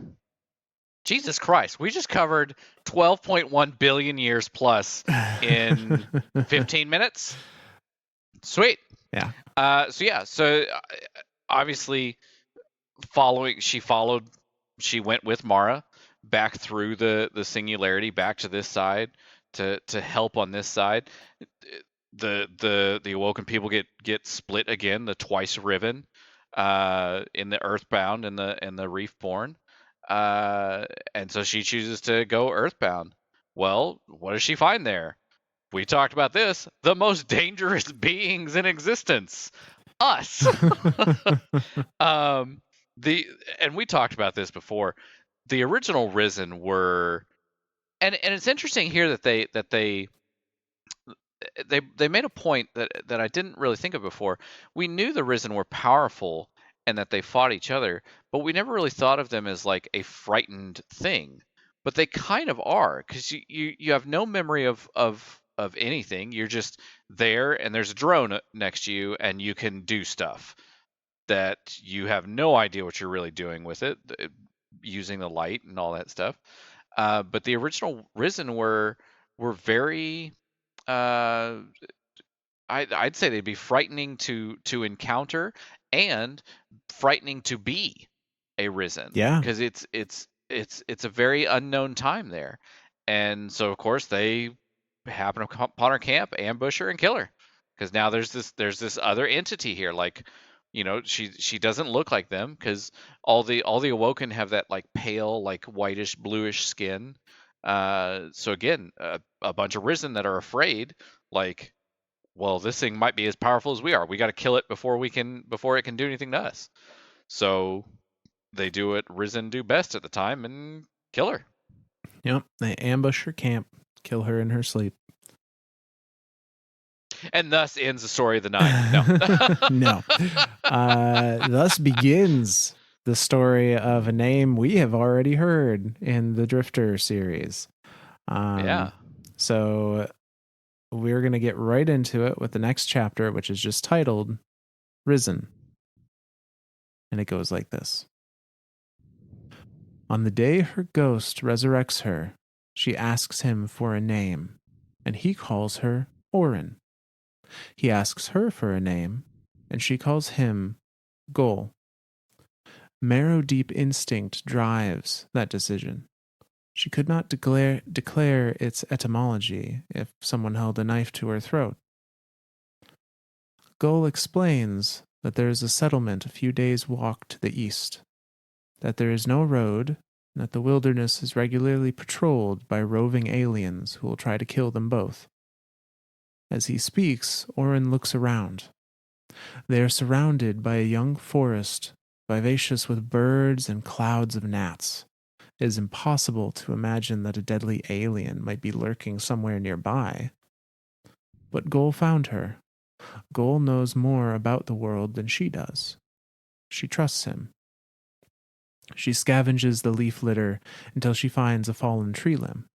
Jesus Christ, we just covered 12.1 billion years plus in 15 minutes. Sweet. Yeah. So obviously she went with Mara back through the singularity back to this side to help on this side. The awoken people get split again, the twice riven, in the earthbound and the reefborn, and so she chooses to go earthbound. Well, what does she find there? We talked about this, the most dangerous beings in existence, us. um the and we talked about this before. The original risen were, and it's interesting here that they made a point that I didn't really think of before. We knew the Risen were powerful and that they fought each other, but we never really thought of them as like a frightened thing. But they kind of are, because you have no memory of anything. You're just there, and there's a drone next to you, and you can do stuff that you have no idea what you're really doing with it, using the light and all that stuff. But the original Risen were very uh, I'd say they'd be frightening to encounter and frightening to be a risen, Yeah. because it's a very unknown time there, and so of course they happen upon her camp, ambush her, and kill her, because now there's this other entity here. Like, she doesn't look like them, because all the awoken have that like pale, like whitish bluish skin. So again, a bunch of risen that are afraid, like, well, this thing might be as powerful as we are. We got to kill it before it can do anything to us. So they do what Risen do best at the time and kill her. Yep. They ambush her camp, kill her in her sleep. And thus ends the story of the nine. No. No. Thus begins the story of a name we have already heard in the Drifter series. Yeah. So we're going to get right into it with the next chapter, which is just titled Risen. And it goes like this. On the day her ghost resurrects her, she asks him for a name, and he calls her Orin. He asks her for a name, and she calls him Gol. Marrow deep instinct drives that decision. She could not declare its etymology if someone held a knife to her throat. Gol explains that there is a settlement a few days' walk to the east, that there is no road, and that the wilderness is regularly patrolled by roving aliens who will try to kill them both. As he speaks, Orin looks around. They are surrounded by a young forest, vivacious with birds and clouds of gnats. It is impossible to imagine that a deadly alien might be lurking somewhere nearby. But Gol found her. Gol knows more about the world than she does. She trusts him. She scavenges the leaf litter until she finds a fallen tree limb.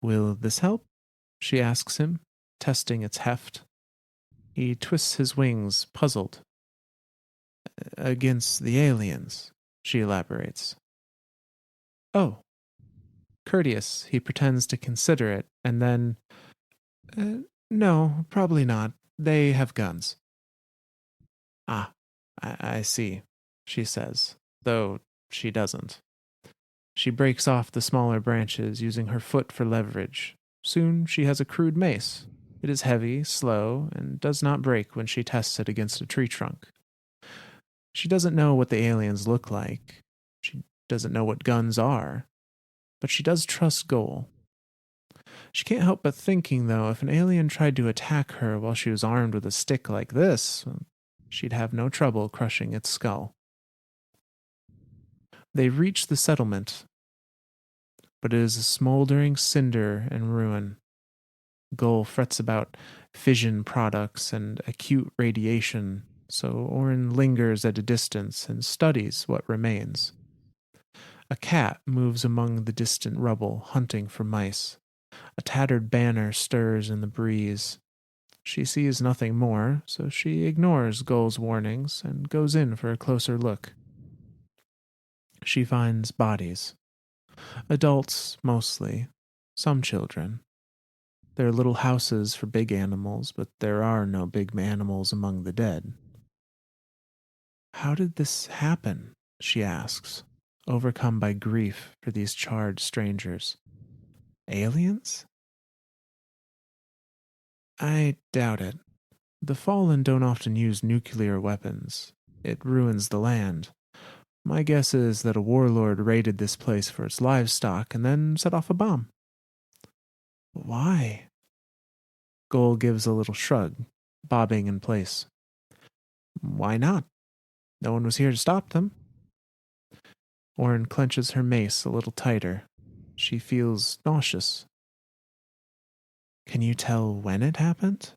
Will this help? She asks him, testing its heft. He twists his wings, puzzled. Against the aliens, she elaborates. Oh. Courteous, he pretends to consider it, and then, no, probably not. They have guns. Ah, I see, she says, though she doesn't. She breaks off the smaller branches, using her foot for leverage. Soon she has a crude mace. It is heavy, slow, and does not break when she tests it against a tree trunk. She doesn't know what the aliens look like. She doesn't know what guns are. But she does trust Gol. She can't help but thinking, though, if an alien tried to attack her while she was armed with a stick like this, she'd have no trouble crushing its skull. They reach the settlement, but it is a smoldering cinder and ruin. Gol frets about fission products and acute radiation, so Orin lingers at a distance and studies what remains. A cat moves among the distant rubble, hunting for mice. A tattered banner stirs in the breeze. She sees nothing more, so she ignores Gol's warnings and goes in for a closer look. She finds bodies. Adults, mostly. Some children. There are little houses for big animals, but there are no big animals among the dead. How did this happen? She asks, overcome by grief for these charred strangers. Aliens? I doubt it. The Fallen don't often use nuclear weapons. It ruins the land. My guess is that a warlord raided this place for its livestock and then set off a bomb. Why? Gol gives a little shrug, bobbing in place. Why not? No one was here to stop them. Orin clenches her mace a little tighter. She feels nauseous. Can you tell when it happened?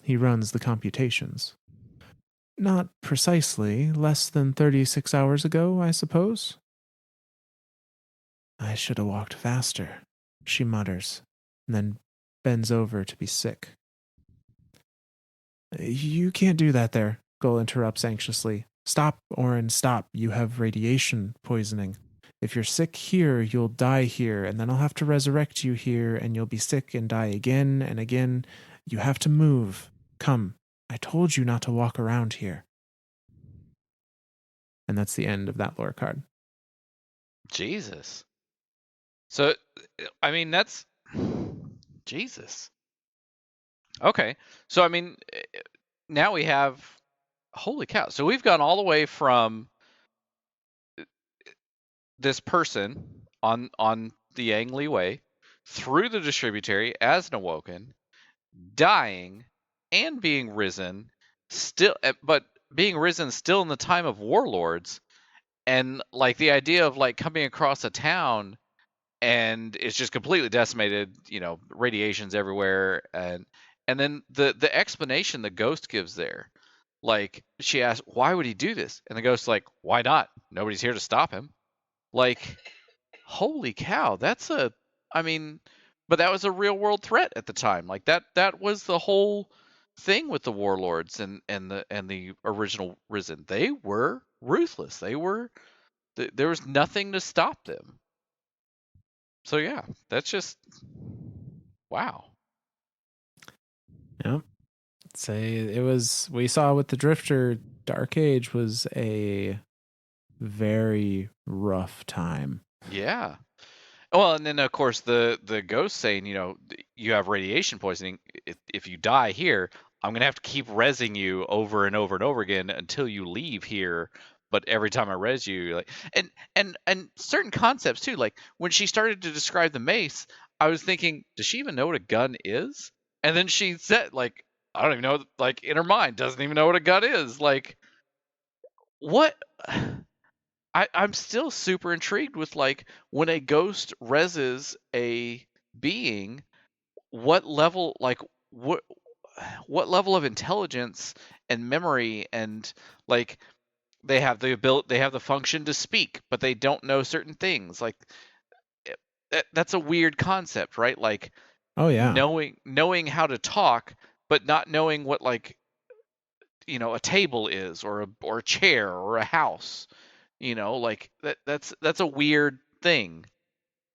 He runs the computations. Not precisely, less than 36 hours ago, I suppose. I should have walked faster, she mutters, and then bends over to be sick. You can't do that there, Gull interrupts anxiously. Stop, Orin, stop. You have radiation poisoning. If you're sick here, you'll die here, and then I'll have to resurrect you here, and you'll be sick and die again and again. You have to move. Come, I told you not to walk around here. And that's the end of that lore card. Jesus. So, I mean, that's Jesus. Okay. So, I mean, now we have, holy cow. So we've gone all the way from this person on the Ang Way through the distributary as an awoken, dying and being risen, still, but being risen still in the time of warlords, and like the idea of like coming across a town and it's just completely decimated, radiations everywhere, and then the explanation the ghost gives there, like she asks why would he do this, and the ghost's like, why not, nobody's here to stop him. Like, holy cow, I mean, but that was a real world threat at the time. Like that was the whole thing with the warlords and the original risen. They were ruthless. There was nothing to stop them. So yeah, that's just wow. Yeah. Say it was, we saw with the Drifter, Dark Age was a very rough time. Yeah. Well, and then of course the ghost saying, you have radiation poisoning. If you die here, I'm gonna have to keep resing you over and over and over again until you leave here. But every time I res you, like, and certain concepts too. Like when she started to describe the mace, I was thinking, does she even know what a gun is? And then she said, like, I don't even know. Like in her mind, doesn't even know what a gun is. Like what? I'm still super intrigued with like when a ghost reses a being, what level, like what what level of intelligence and memory, and like they have the function to speak, but they don't know certain things. Like that's a weird concept, right? Like Oh yeah. knowing how to talk, but not knowing what, like, a table is, or a chair or a house. Like that's a weird thing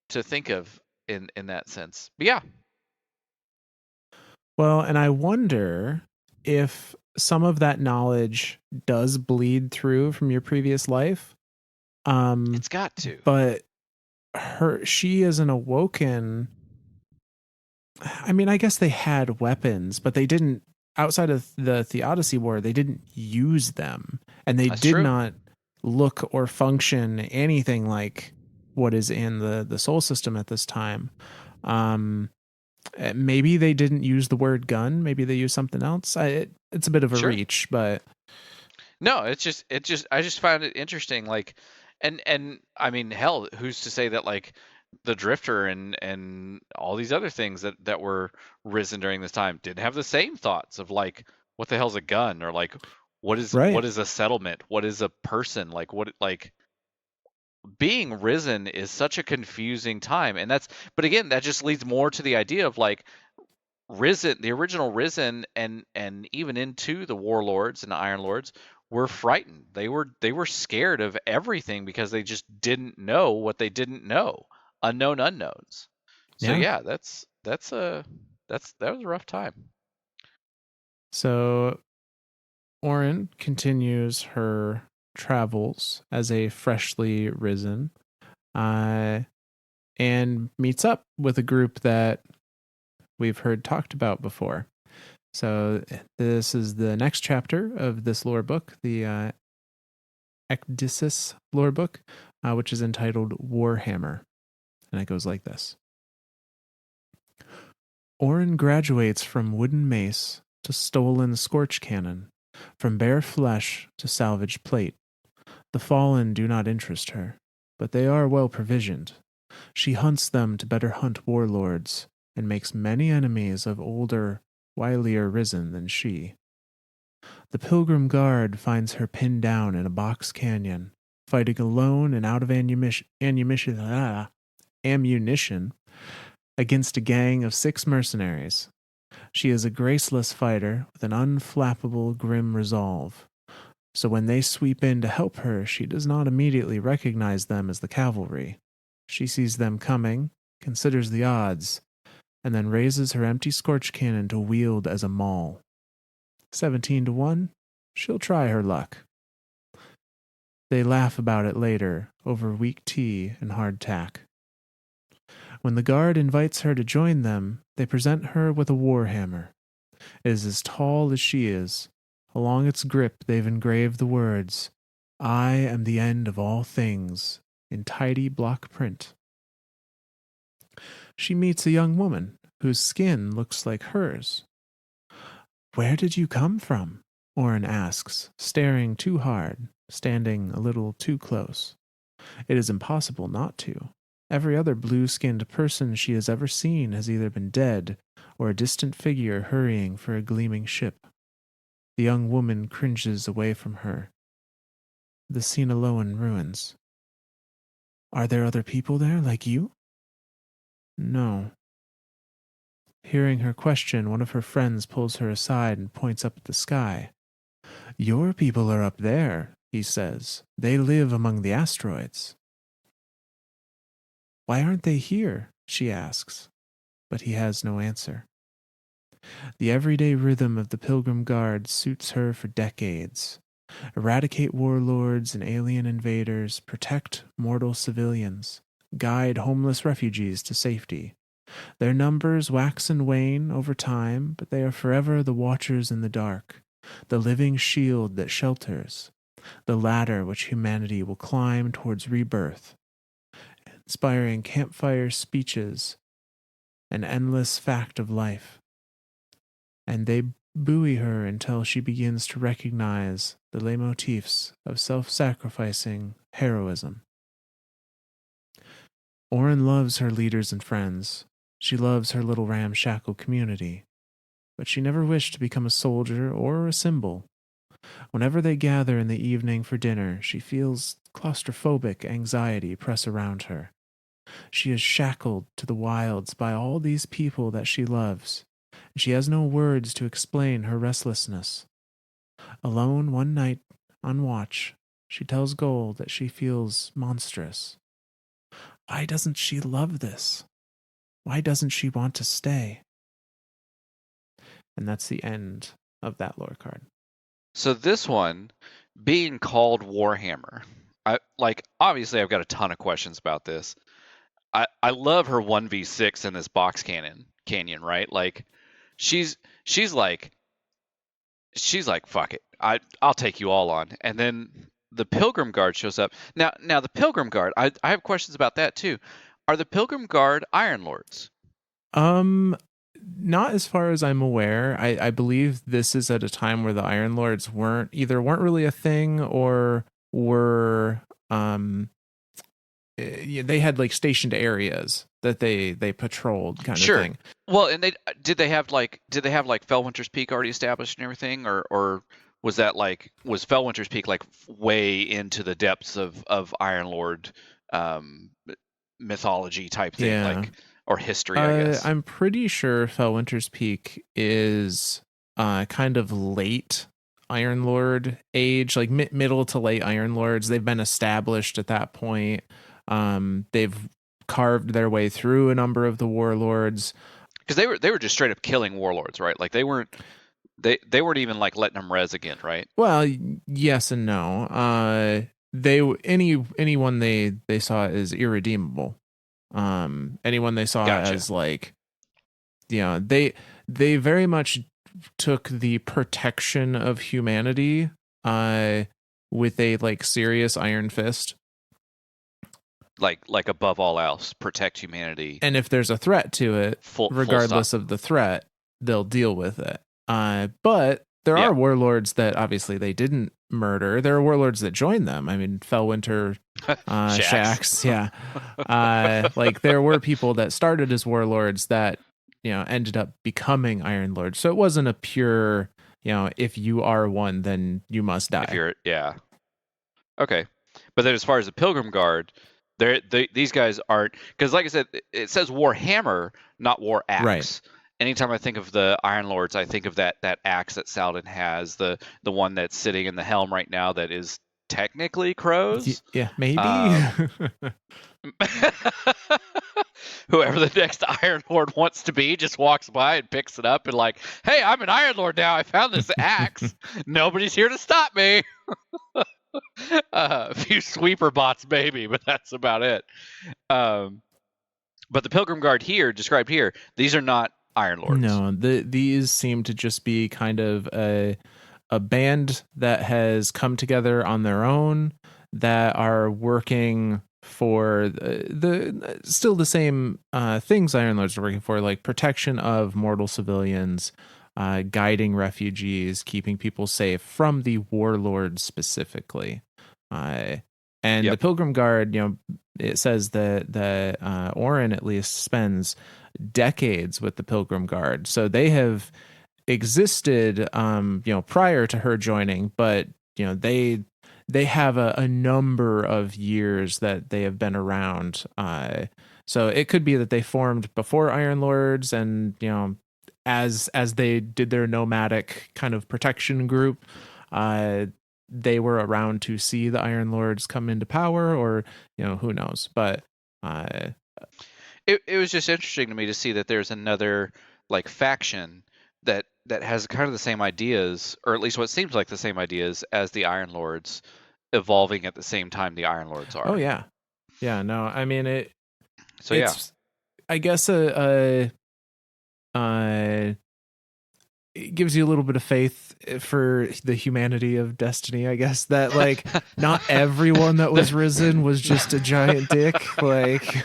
to think of in that sense. But yeah, Well, and I wonder if some of that knowledge does bleed through from your previous life. Um, it's got to. but she is an awoken. I mean, I guess they had weapons, but they didn't, outside of the Theodicy War, they didn't use them. And they That's did true. not look or function anything like what is in the soul system at this time. Um, maybe they didn't use the word gun. Maybe they used something else. It's a bit of a Sure. reach, but No, it's just I just found it interesting. Like, and I mean, hell, who's to say that, like, the Drifter and all these other things that were risen during this time didn't have the same thoughts of, like, what the hell's a gun, or like what right. is a settlement, what is a person, like, what, like, being risen is such a confusing time. And that's, but again, that just leads more to the idea of, like, risen, the original risen, and even into the warlords and the iron lords were frightened. They were scared of everything because they just didn't know what they didn't know. Unknown unknowns. So Yeah. yeah, that was a rough time. So Orin continues her travels as a freshly risen, uh, and meets up with a group that we've heard talked about before. So this is the next chapter of this lore book, the Ecdysis lore book, which is entitled Warhammer. And it goes like this. Orin graduates from wooden mace to stolen scorch cannon, from bare flesh to salvaged plate. The fallen do not interest her, but they are well provisioned. She hunts them to better hunt warlords, and makes many enemies of older, wilier risen than she. The Pilgrim Guard finds her pinned down in a box canyon, fighting alone and out of ammunition against a gang of 6 mercenaries. She is a graceless fighter with an unflappable, grim resolve. So when they sweep in to help her, she does not immediately recognize them as the cavalry. She sees them coming, considers the odds, and then raises her empty scorch cannon to wield as a maul. 17-1, she'll try her luck. They laugh about it later over weak tea and hardtack. When the guard invites her to join them, they present her with a warhammer. It is as tall as she is. Along its grip, they've engraved the words, "I am the end of all things," in tidy block print. She meets a young woman whose skin looks like hers. "Where did you come from?" Orin asks, staring too hard, standing a little too close. It is impossible not to. Every other blue-skinned person she has ever seen has either been dead or a distant figure hurrying for a gleaming ship. The young woman cringes away from her. The Sinaloan ruins. "Are there other people there like you?" "No." Hearing her question, one of her friends pulls her aside and points up at the sky. "Your people are up there," he says. "They live among the asteroids." "Why aren't they here?" she asks, but he has no answer. The everyday rhythm of the Pilgrim Guard suits her for decades. Eradicate warlords and alien invaders, protect mortal civilians, guide homeless refugees to safety. Their numbers wax and wane over time, but they are forever the watchers in the dark, the living shield that shelters, the ladder which humanity will climb towards rebirth, inspiring campfire speeches, an endless fact of life. And they buoy her until she begins to recognize the leitmotifs of self-sacrificing heroism. Orin loves her leaders and friends. She loves her little ramshackle community. But she never wished to become a soldier or a symbol. Whenever they gather in the evening for dinner, she feels claustrophobic anxiety press around her. She is shackled to the wilds by all these people that she loves, and she has no words to explain her restlessness. Alone one night, on watch, she tells Gold that she feels monstrous. Why doesn't she love this? Why doesn't she want to stay? And that's the end of that lore card. So this one, being called Warhammer, obviously I've got a ton of questions about this. I love her 1v6 in this box canyon, right? Like she's like fuck it. I'll take you all on. And then the Pilgrim Guard shows up. Now the Pilgrim Guard, I have questions about that too. Are the Pilgrim Guard Iron Lords? Not as far as I'm aware. I believe this is at a time where the Iron Lords weren't really a thing or were they had like stationed areas that they patrolled kind of Sure. thing. Well, and did they have like Fellwinter's Peak already established and everything, or was Fellwinter's Peak like way into the depths of Iron Lord mythology type thing, Yeah. like, or history, I guess? I'm pretty sure Fellwinter's Peak is kind of late Iron Lord age, like middle to late Iron Lords. They've been established at that point. They've carved their way through a number of the warlords because they were just straight up killing warlords, right? Like they weren't even like letting them res again, right? Well, yes and no. Anyone they saw as irredeemable. Anyone they saw Gotcha. as like, they very much took the protection of humanity with a like serious iron fist. Like above all else, protect humanity. And if there's a threat to it, regardless of the threat, they'll deal with it. But there are warlords that obviously they didn't murder. There are warlords that joined them. I mean, Fellwinter, Shax, yeah. Like there were people that started as warlords that ended up becoming Iron Lords. So it wasn't a pure, if you are one, then you must die. Okay, but then as far as the Pilgrim Guard, these guys aren't, because like I said, it says Warhammer, not War Axe. Right. Anytime I think of the Iron Lords, I think of that axe that Saladin has, the one that's sitting in the helm right now that is technically Crow's. Yeah, maybe. whoever the next Iron Lord wants to be just walks by and picks it up and like, hey, I'm an Iron Lord now. I found this axe. Nobody's here to stop me. A few sweeper bots, maybe, but that's about it. But the Pilgrim Guard here, described here, these are not Iron Lords. No, these seem to just be kind of a band that has come together on their own, that are working for the still the same things Iron Lords are working for, like protection of mortal civilians, guiding refugees, keeping people safe from the warlords specifically. Uh, and the Yep. Pilgrim Guard, it says that Orin at least spends decades with the Pilgrim Guard, so they have existed prior to her joining, but they have a number of years that they have been around, so it could be that they formed before Iron Lords, and as they did their nomadic kind of protection group, they were around to see the Iron Lords come into power, or who knows, but It was just interesting to me to see that there's another like faction that has kind of the same ideas, or at least what seems like the same ideas as the Iron Lords, evolving at the same time the Iron Lords oh are. yeah, no, I mean So yeah. it's, I guess, uh it gives you a little bit of faith for the humanity of Destiny, I guess, that like not everyone that was risen was just a giant dick. Like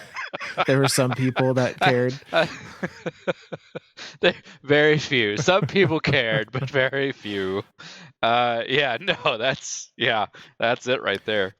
there were some people that cared. Very few. Some people cared, but very few. Yeah, no, that's it right there.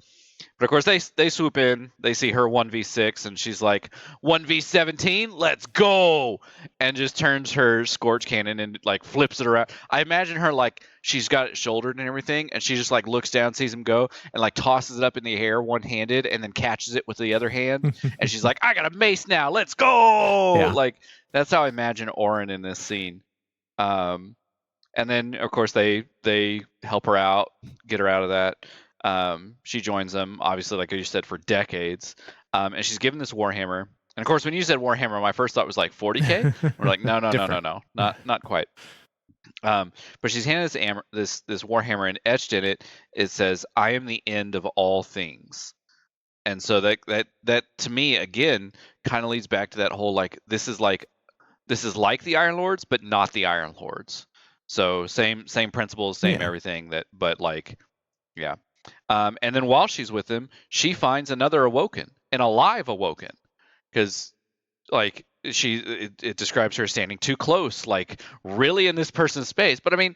But of course, they swoop in. They see her 1v6, and she's like, 1v17, let's go! And just turns her Scorch Cannon and like flips it around. I imagine her like she's got it shouldered and everything, and she just like looks down, sees him go, and like tosses it up in the air one-handed, and then catches it with the other hand. And she's like, I got a mace now, let's go! Yeah. Like that's how I imagine Orin in this scene. And then of course they help her out, get her out of that. She joins them, obviously, like you said, for decades. And she's given this Warhammer. And of course, when you said Warhammer, my first thought was like 40K. We're like, no, not quite. But she's handed this Warhammer, and etched in it, it says, "I am the end of all things." And so that to me again kind of leads back to that whole like this is like the Iron Lords, but not the Iron Lords. So same principles, same Yeah. everything, that, but like, yeah. And then while she's with him, she finds another Awoken, an alive Awoken, because like it describes her standing too close, like really in this person's space. But I mean,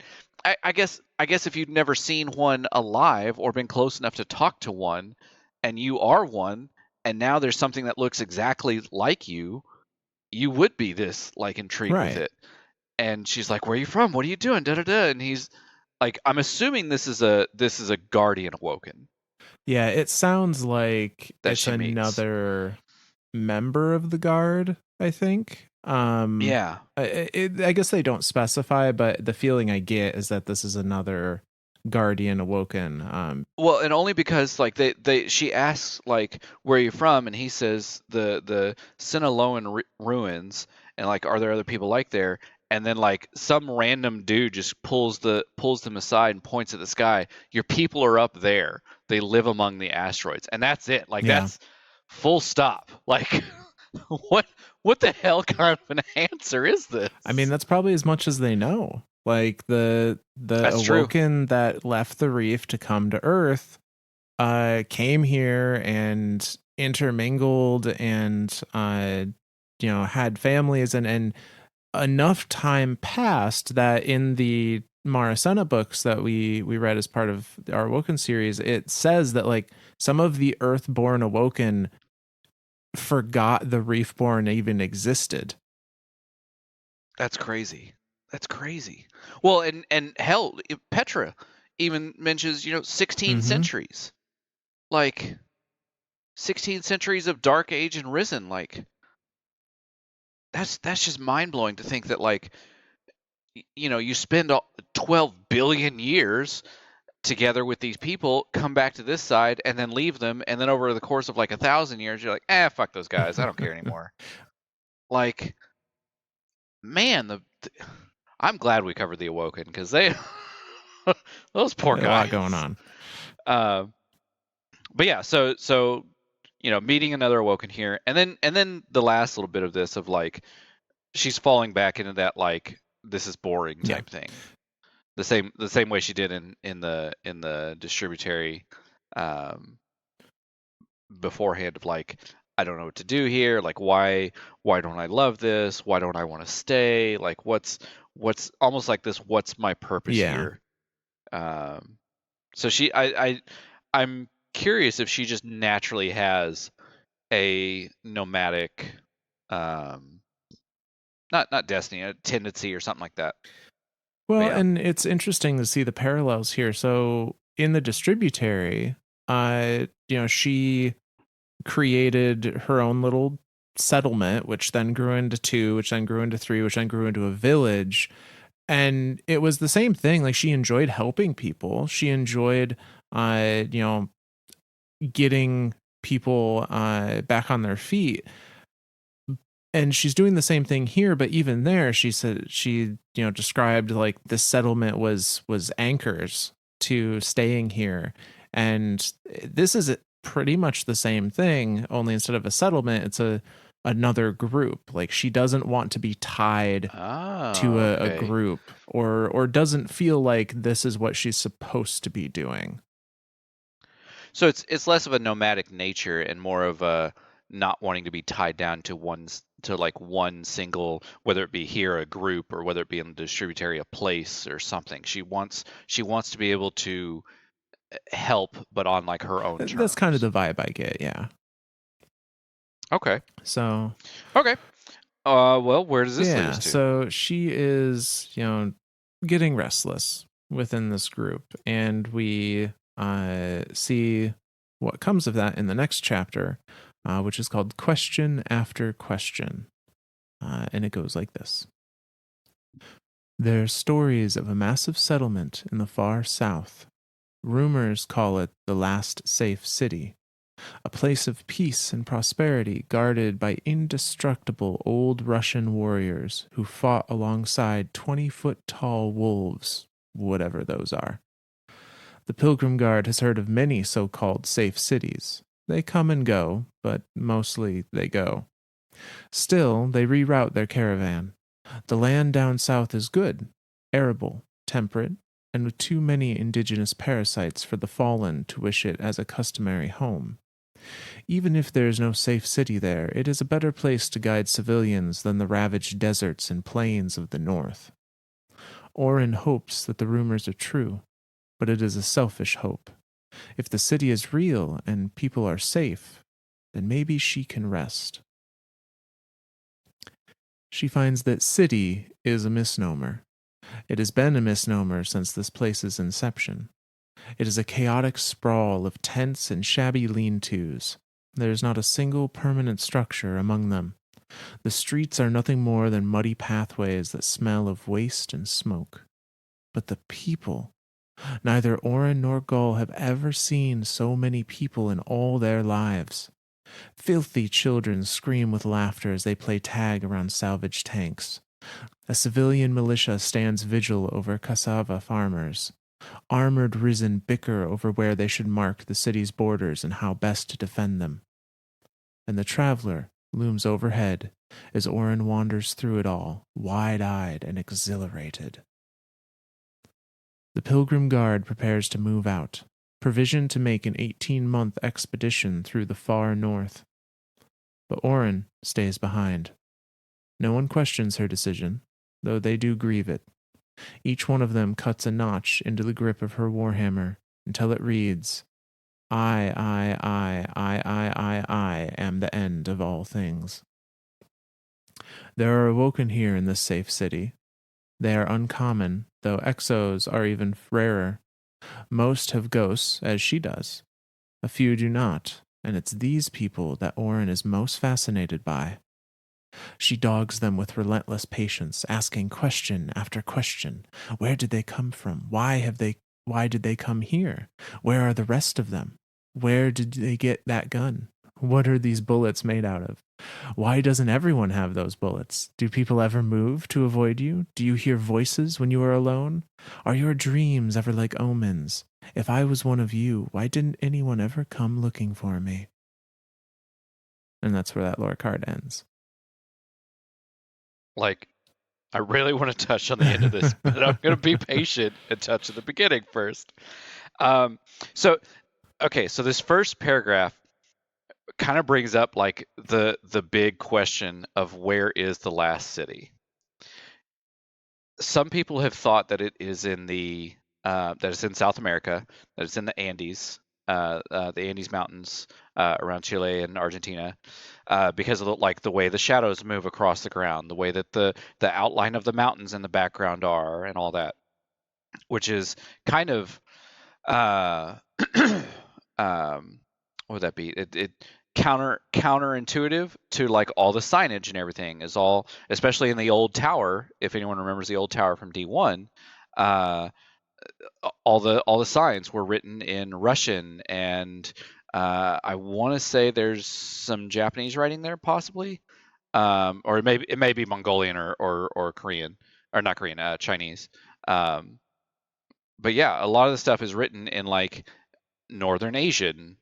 I guess if you'd never seen one alive or been close enough to talk to one, and you are one, and now there's something that looks exactly like you, you would be this like intrigued with Right. it. And she's like, "Where are you from? What are you doing?" Da da da. And he's like, I'm assuming this is a guardian Awoken Yeah, it sounds like that it's she meets. another member of the guard, I think. Yeah. I guess they don't specify, but the feeling I get is that this is another guardian awoken. Well, and only because like she asks like, where are you from, and he says the Sinaloan ruins, and like, are there other people like there? And then like some random dude just pulls them aside and points at the sky. Your people are up there. They live among the asteroids, and that's it. Like Yeah. that's full stop. Like what the hell kind of an answer is this? I mean, that's probably as much as they know. Like the That's true. awoken that left the reef to come to Earth came here and intermingled, and had families, and enough time passed that in the Maracena books that we read as part of our Awoken series, it says that like some of the Earthborn Awoken forgot the Reefborn even existed. That's crazy. That's crazy. Well, and hell, Petra even mentions 16 Mm-hmm. centuries, like 16 centuries of Dark Age and Risen. Like that's just mind blowing to think that like you spend 12 billion years together with these people, come back to this side, and then leave them, and then over the course of like 1,000 years, you're like, fuck those guys, I don't care anymore. like, man, I'm glad we covered the Awoken because they those poor A lot going guys. on. But yeah, so meeting another Awoken here, and then the last little bit of this of like she's falling back into that like this is boring Yeah. type thing. The same way she did in the distributary um, beforehand of like I don't know what to do here. Like why don't I love this? Why don't I want to stay? Like what's almost like this? What's my purpose Yeah. here? Um, so I'm curious if she just naturally has a nomadic, um, not destiny, a tendency or something like that. But Well, yeah. and it's interesting to see the parallels here. So in the distributary, she created her own little settlement, which then grew into two, which then grew into three, which then grew into a village. And it was the same thing. Like she enjoyed helping people. She enjoyed, uh, you know, getting people back on their feet. And she's doing the same thing here, but even there, she said she, described like the settlement was anchors to staying here. And this is pretty much the same thing, only instead of a settlement, it's another group. Like she doesn't want to be tied to Oh, a okay. group, or doesn't feel like this is what she's supposed to be doing. So it's less of a nomadic nature and more of a not wanting to be tied down to like one single, whether it be here a group or whether it be in the distributary a place or something. She wants to be able to help, but on like her own That's kind of terms. the vibe I get, yeah. Okay. So Okay. Well, where does this lead yeah, us to? so she is, getting restless within this group, and we see what comes of that in the next chapter, which is called Question After Question. And it goes like this. There's stories of a massive settlement in the far south. Rumors call it the last safe city, a place of peace and prosperity guarded by indestructible old Russian warriors who fought alongside 20-foot tall wolves, whatever those are. The Pilgrim Guard has heard of many so called safe cities. They come and go, but mostly they go. Still, they reroute their caravan. The land down south is good, arable, temperate, and with too many indigenous parasites for the fallen to wish it as a customary home. Even if there is no safe city there, it is a better place to guide civilians than the ravaged deserts and plains of the north. Orin hopes that the rumors are true, but it is a selfish hope. If the city is real and people are safe, then maybe she can rest. She finds that city is a misnomer. It has been a misnomer since this place's inception. It is a chaotic sprawl of tents and shabby lean-tos. There is not a single permanent structure among them. The streets are nothing more than muddy pathways that smell of waste and smoke. But the people, neither Orin nor Gull have ever seen so many people in all their lives. Filthy children scream with laughter as they play tag around salvaged tanks. A civilian militia stands vigil over cassava farmers. Armored risen bicker over where they should mark the city's borders and how best to defend them. And the traveler looms overhead as Orin wanders through it all, wide-eyed and exhilarated. The Pilgrim Guard prepares to move out, provisioned to make an 18-month expedition through the far north. But Orin stays behind. No one questions her decision, though they do grieve it. Each one of them cuts a notch into the grip of her warhammer until it reads, I am the end of all things. There are awoken here in this safe city. They are uncommon, though exos are even rarer. Most have ghosts, as she does. A few do not, and it's these people that Orin is most fascinated by. She dogs them with relentless patience, asking question after question. Where did they come from? Why did they come here? Where are the rest of them? Where did they get that gun? What are these bullets made out of? Why doesn't everyone have those bullets? Do people ever move to avoid you? Do you hear voices when you are alone? Are your dreams ever like omens? If I was one of you, why didn't anyone ever come looking for me? And that's where that lore card ends. Like, I really want to touch on the end of this, but I'm going to be patient and touch at the beginning first. Um, so, okay, so this first paragraph kind of brings up like the big question of where is the last city. Some people have thought that it is in the that it's in South America, that it's in the Andes Mountains around Chile and Argentina, because of the way the shadows move across the ground, the way that the outline of the mountains in the background are, and all that, which is kind of uh, what would that be? It counterintuitive to like all the signage and everything is all, especially in the old tower. If anyone remembers the old tower from D1, uh, all the signs were written in Russian, and I want to say there's some Japanese writing there, possibly, or it may be Mongolian or Korean, or not Korean, Chinese. Um, but yeah, a lot of the stuff is written in like Northern Asian,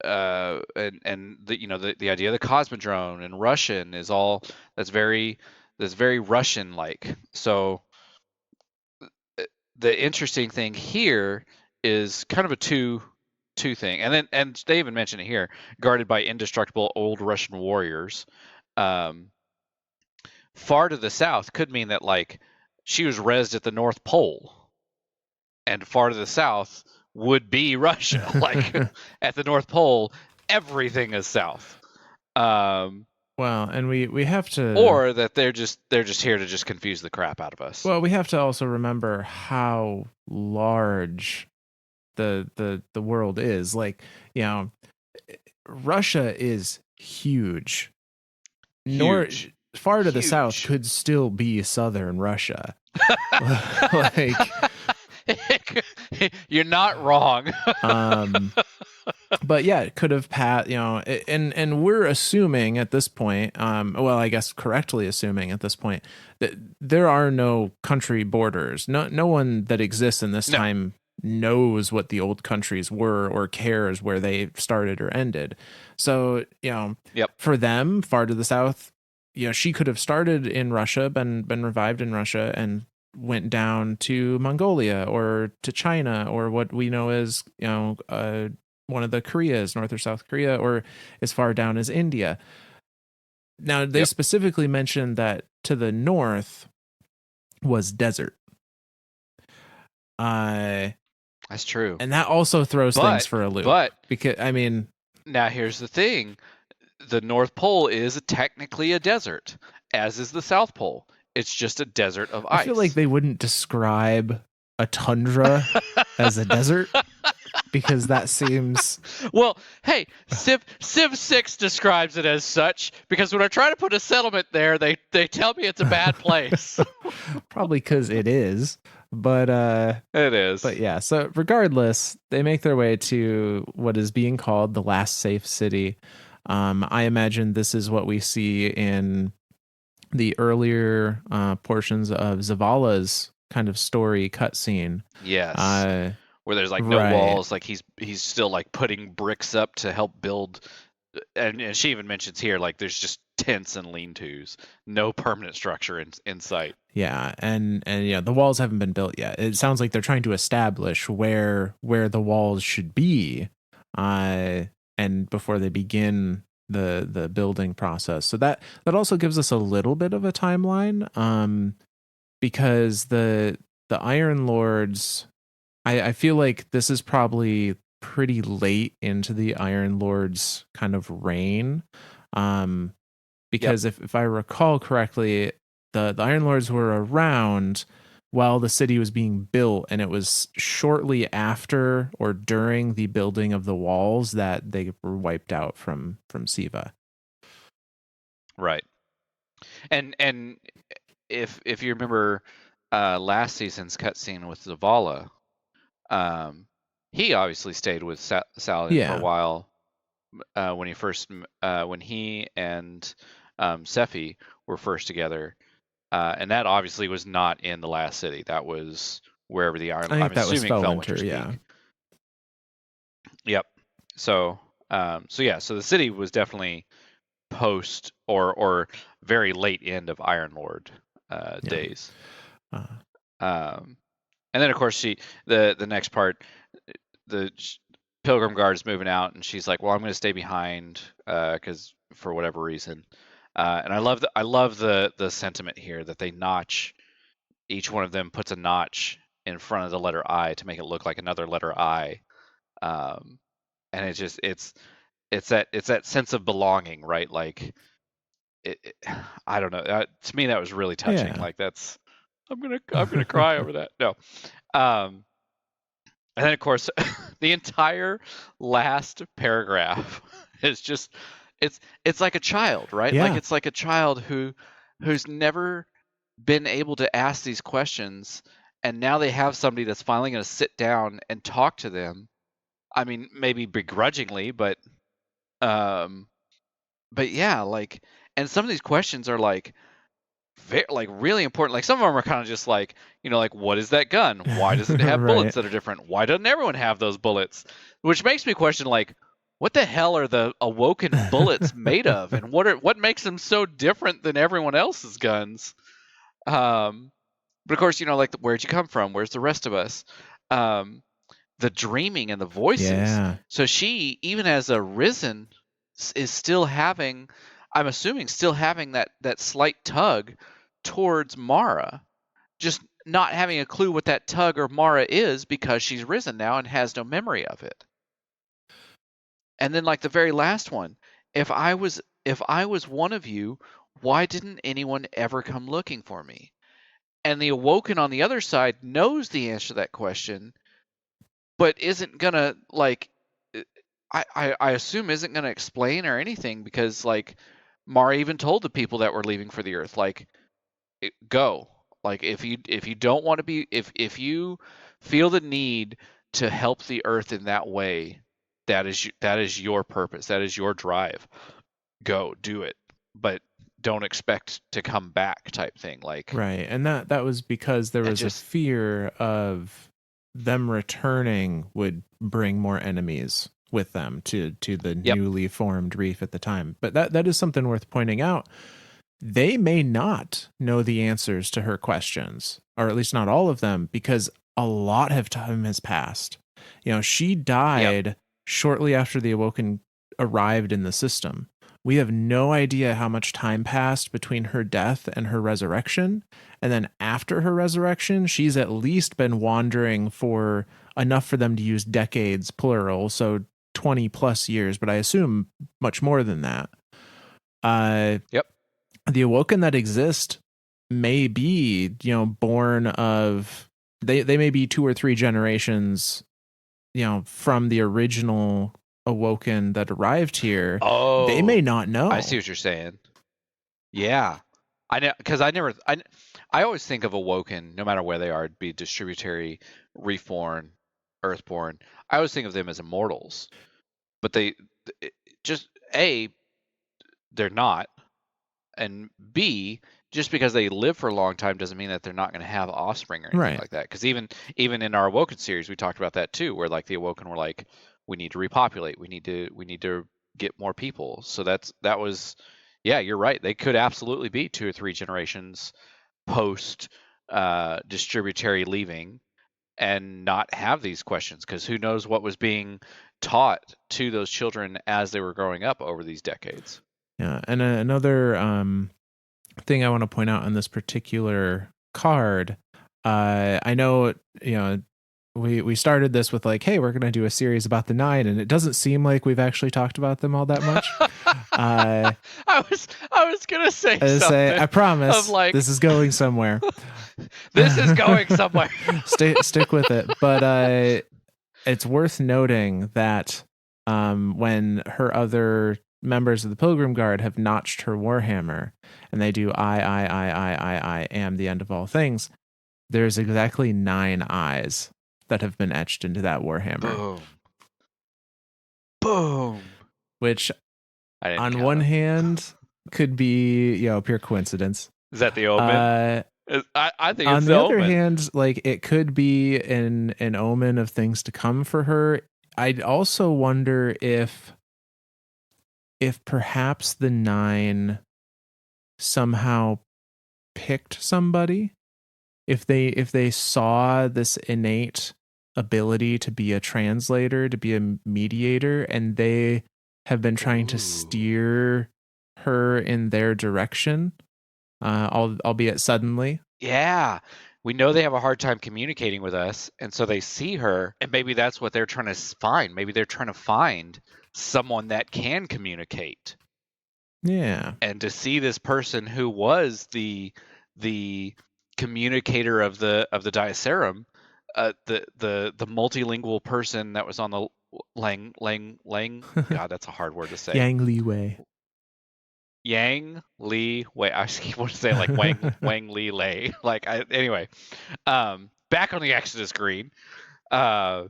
and the idea of the cosmodrome in Russian is all that's very Russian like. So the interesting thing here is kind of a two thing, and they even mention it here, guarded by indestructible old Russian warriors. Um, Far to the south could mean that like she was raised at the North Pole, and far to the south would be Russia. Like at the North Pole, everything is south. Well, and we have to Or that they're just here to just confuse the crap out of us. well, we have to also remember how large the world is. Like, you know, Russia is huge. Nor Huge. Far to the south Huge. could still be southern Russia. Like, You're not wrong. but yeah, it could have passed, and we're assuming at this point, well, I guess correctly assuming at this point that there are no country borders. No one that exists in this No. time knows what the old countries were or cares where they started or ended. So, Yep. for them, far to the south, she could have started in Russia, been revived in Russia, and went down to Mongolia or to China or what we know as one of the Koreas, North or South Korea, or as far down as India. Now they Yep. specifically mentioned that to the north was desert. That's true. And that also throws things for a loop. But because now here's the thing: the North Pole is technically a desert, as is the South Pole. It's just a desert of ice. I feel like they wouldn't describe a tundra as a desert, because that seems well. Hey, Civ 6 describes it as such, because when I try to put a settlement there, they tell me it's a bad place. probably because it is, but it is. But yeah, so regardless, they make their way to what is being called the last safe city. I imagine this is what we see in the earlier portions of Zavala's kind of story cutscene. Yes. Where there's like no walls, like he's still like putting bricks up to help build, and she even mentions here like there's just tents and lean-tos, no permanent structure in sight. Yeah, and the walls haven't been built yet. It sounds like they're trying to establish where the walls should be, and before they begin the building process. So that also gives us a little bit of a timeline, because the Iron Lords, I feel like this is probably pretty late into the Iron Lords kind of reign, because if I recall correctly, the Iron Lords were around while the city was being built, and it was shortly after or during the building of the walls that they were wiped out from Siva. Right. And if you remember last season's cutscene with Zavala, he obviously stayed with Saladin for a while when he and Sephi were first together, and that obviously was not in the last city. That was wherever the Iron. I I'm think that was assuming Fellwinter, Fellwinter's yeah. Peak. Yep. So yeah, so the city was definitely post or very late end of Iron Lord Yeah. days. Uh, And then of course the next part, the Pilgrim Guard is moving out, and she's like, "Well, I'm going to stay behind because for whatever reason." And I love the sentiment here that they notch, each one of them puts a notch in front of the letter I to make it look like another letter I. And it's that sense of belonging, right? Like I don't know. To me, that was really touching. yeah. Like I'm gonna cry over that. No. Um, and then of course, the entire last paragraph is just it's like a child, right? Like Yeah. it's like a child who's never been able to ask these questions, and now they have somebody that's finally going to sit down and talk to them. I mean, maybe begrudgingly, um, but yeah, like, and some of these questions are like like really important. Like some of them are kind of just like, like what is that gun? Why does it have Right. bullets that are different? Why doesn't everyone have those bullets? Which makes me question like, what the hell are the awoken bullets made of, and what makes them so different than everyone else's guns? Um, but of course, like where'd you come from? Where's the rest of us? Um, the dreaming and the voices. Yeah. So she, even as a risen, is still having, I'm assuming, still having that slight tug towards Mara, just not having a clue what that tug or Mara is because she's risen now and has no memory of it. And then like the very last one, if I was one of you, why didn't anyone ever come looking for me? And the awoken on the other side knows the answer to that question, but isn't gonna like I assume isn't gonna explain or anything because like Mara even told the people that were leaving for the Earth, like go. Like if you don't want to be if you feel the need to help the Earth in that way, that is your purpose. That is your drive. Go do it, but don't expect to come back type thing. Like Right. And that was because there and was a just fear of them returning would bring more enemies with them to the yep newly formed reef at the time. But that is something worth pointing out. They may not know the answers to her questions, or at least not all of them, because a lot of time has passed. She yep died shortly after the Awoken arrived in the system. We have no idea how much time passed between her death and her resurrection. And then after her resurrection, she's at least been wandering for enough for them to use decades, plural, so 20 plus years, but I assume much more than that. Uh, yep the Awoken that exist may be, born of they may be 2 or 3 generations, from the original Awoken that arrived here. They may oh not I know. see what you're saying. Yeah, I know because I always think of Awoken, no matter where they are, be distributary, reborn, earthborn. I always think of them as immortals, but they just a they're not, and b just because they live for a long time doesn't mean that they're not going to have offspring or anything Right. like that. Because even in our Awoken series, we talked about that too, where like the Awoken were like, we need to repopulate, we need to get more people. So that was, yeah, you're right. They could absolutely be 2 or 3 generations post distributary leaving and not have these questions because who knows what was being taught to those children as they were growing up over these decades. Yeah. And another thing I want to point out on this particular card, I know, we started this with like, hey, we're going to do a series about the nine, and it doesn't seem like we've actually talked about them all that much. I was gonna say I something of promise like this is going somewhere. this is going somewhere. Stick with it. But it's worth noting that when her other members of the Pilgrim Guard have notched her warhammer, and they do I am the end of all things, there's exactly 9 eyes that have been etched into that warhammer. Boom. Boom. which I didn't on count one him. hand could be, pure coincidence. Is that the Omen? Uh, I think it's on the the other Omen. hand, like it could be an omen of things to come for her. I'd also wonder if perhaps the nine somehow picked somebody, if they saw this innate ability to be a translator, to be a mediator, and they have been trying to Ooh. steer her in their direction, albeit suddenly. Yeah. We know they have a hard time communicating with us, and so they see her, and maybe that's what they're trying to find. Maybe they're trying to find someone that can communicate. Yeah. And to see this person who was the communicator of the Diacerum, the multilingual person that was on the Lang. God, that's a hard word to say. Yang Li Wei. Yang Li Wei. I keep wanting to say it like Wang Li Lei. Anyway, back on the Exodus Green. Uh,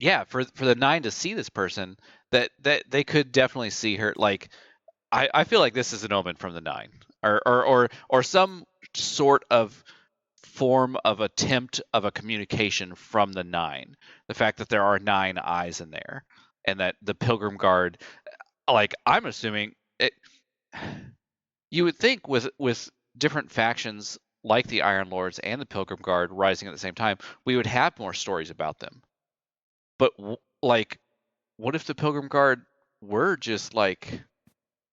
yeah, for the nine to see this person, that they could definitely see her. Like, I feel like this is an omen from the nine, or some sort of form of attempt of a communication from the nine. The fact that there are nine eyes in there, and that the Pilgrim Guard, like I'm assuming it, you would think with different factions like the Iron Lords and the Pilgrim Guard rising at the same time, we would have more stories about them. But like, what if the Pilgrim Guard were just like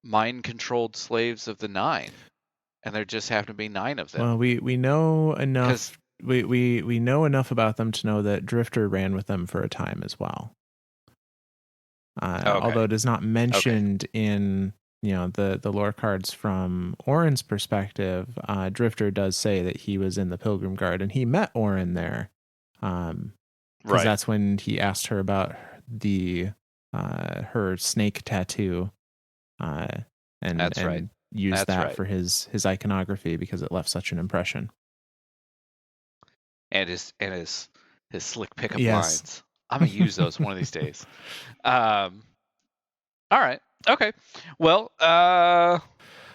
mind controlled slaves of the nine, and there just happen to be nine of Well, them? we know Because enough. We know enough about them to know that Drifter ran with them for a time as well. Although okay, it is not okay, mentioned in the lore cards from Orin's perspective, Drifter does say that he was in the Pilgrim Guard and he met Orin there, because right, that's when he asked her about the her snake tattoo, uh, and that's right, used that's that right, for his iconography because it left such an impression. and his slick pickup Yes. lines. I'm gonna use those one of these days. Um, all right, okay, well,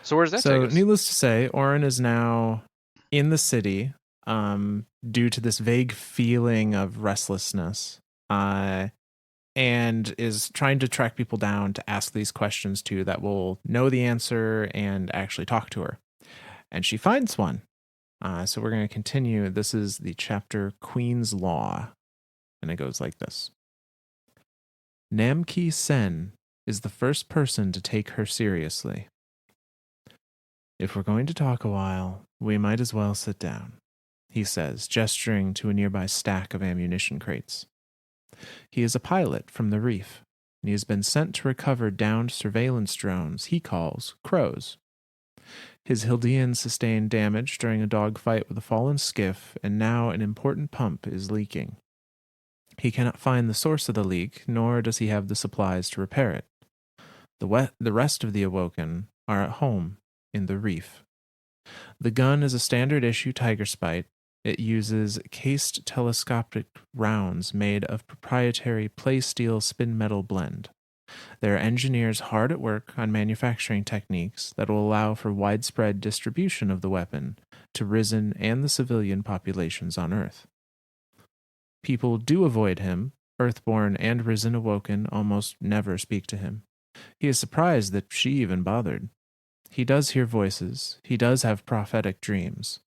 so where does that take So, us? needless to say, Orin is now in the city, due to this vague feeling of restlessness, uh, and is trying to track people down to ask these questions to that will know the answer and actually talk to her. And she finds one. So, we're going to continue. This is the chapter Queen's Law, and it goes like this: Namki Sen is the first person to take her seriously. If we're going to talk a while, we might as well sit down, he says, gesturing to a nearby stack of ammunition crates. He is a pilot from the reef, and he has been sent to recover downed surveillance drones he calls crows. His Hildean sustained damage during a dogfight with a fallen skiff, and now an important pump is leaking. He cannot find the source of the leak, nor does he have the supplies to repair it. The rest of the Awoken are at home in the reef. The gun is a standard issue Tiger Spite. It uses cased telescopic rounds made of proprietary play steel spin metal blend. There are engineers hard at work on manufacturing techniques that will allow for widespread distribution of the weapon to Risen and the civilian populations on Earth. People do avoid him. Earthborn and Risen Awoken almost never speak to him. He is surprised that she even bothered. He does hear voices. He does have prophetic dreams.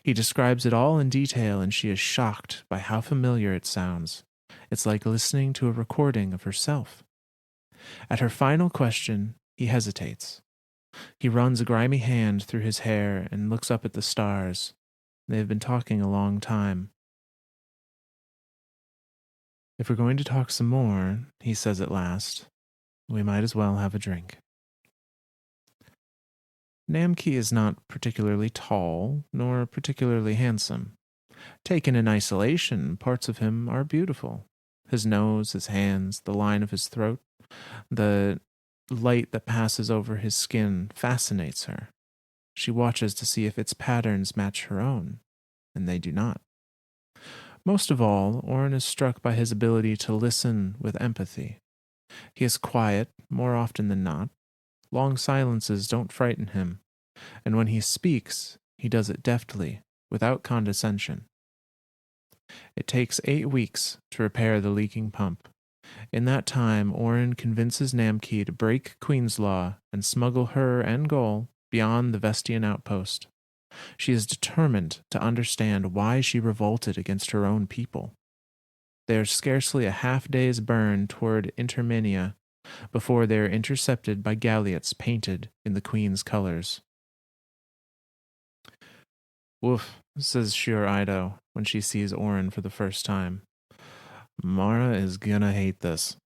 He describes it all in detail, and she is shocked by how familiar it sounds. It's like listening to a recording of herself. At her final question, he hesitates. He runs a grimy hand through his hair and looks up at the stars. They have been talking a long time. If we're going to talk some more, he says at last, we might as well have a drink. Namki is not particularly tall, nor particularly handsome. Taken in isolation, parts of him are beautiful. His nose, his hands, the line of his throat, the light that passes over his skin fascinates her. She watches to see if its patterns match her own, and they do not. Most of all, Orin is struck by his ability to listen with empathy. He is quiet more often than not. Long silences don't frighten him, and when he speaks, he does it deftly, without condescension. It takes 8 weeks to repair the leaking pump. In that time, Orin convinces Namki to break Queen's Law and smuggle her and Gol beyond the Vestian outpost. She is determined to understand why she revolted against her own people. There's scarcely a half day's burn toward Interminia before they are intercepted by galliots painted in the Queen's colors. Woof, says Shior Ido when she sees Orin for the first time. Mara is gonna hate this.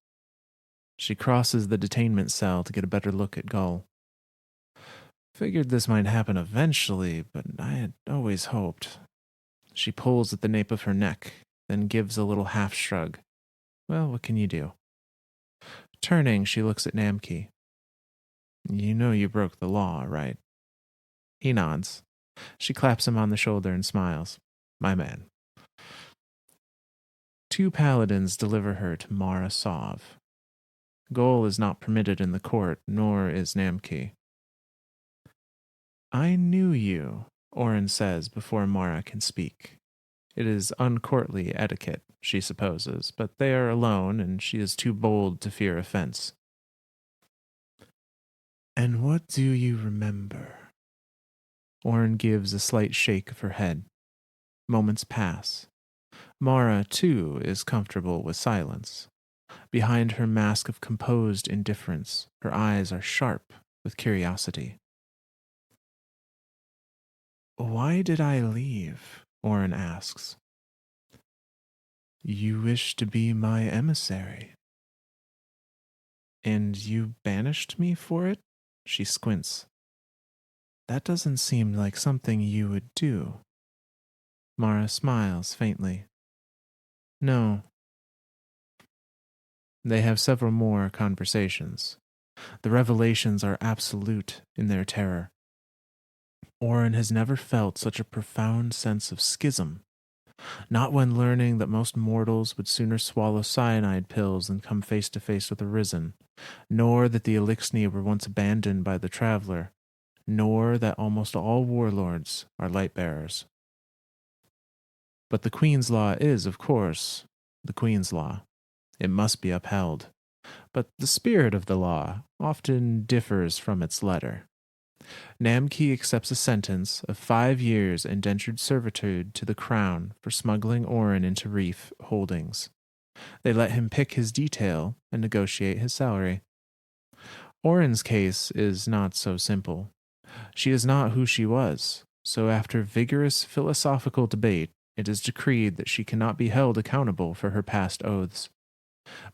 She crosses the detainment cell to get a better look at Gull. Figured this might happen eventually, but I had always hoped. She pulls at the nape of her neck, then gives a little half shrug. Well, what can you do? Turning, she looks at Namki. You know you broke the law, right? He nods. She claps him on the shoulder and smiles. My man. 2 paladins deliver her to Mara Sov. Gol is not permitted in the court, nor is Namki. I knew you, Orin says before Mara can speak. It is uncourtly etiquette, she supposes, but they are alone, and she is too bold to fear offense. And what do you remember? Orin gives a slight shake of her head. Moments pass. Mara, too, is comfortable with silence. Behind her mask of composed indifference, her eyes are sharp with curiosity. Why did I leave? Orin asks. You wish to be my emissary. And you banished me for it? She squints. That doesn't seem like something you would do. Mara smiles faintly. No. They have several more conversations. The revelations are absolute in their terror. Orin has never felt such a profound sense of schism. Not when learning that most mortals would sooner swallow cyanide pills than come face to face with a risen, nor that the Elixni were once abandoned by the Traveler, nor that almost all warlords are light-bearers. But the Queen's Law is, of course, the Queen's Law. It must be upheld. But the spirit of the law often differs from its letter. Namki accepts a sentence of 5 years indentured servitude to the crown for smuggling Orin into Reef Holdings. They let him pick his detail and negotiate his salary. Orin's case is not so simple. She is not who she was, so after vigorous philosophical debate, it is decreed that she cannot be held accountable for her past oaths.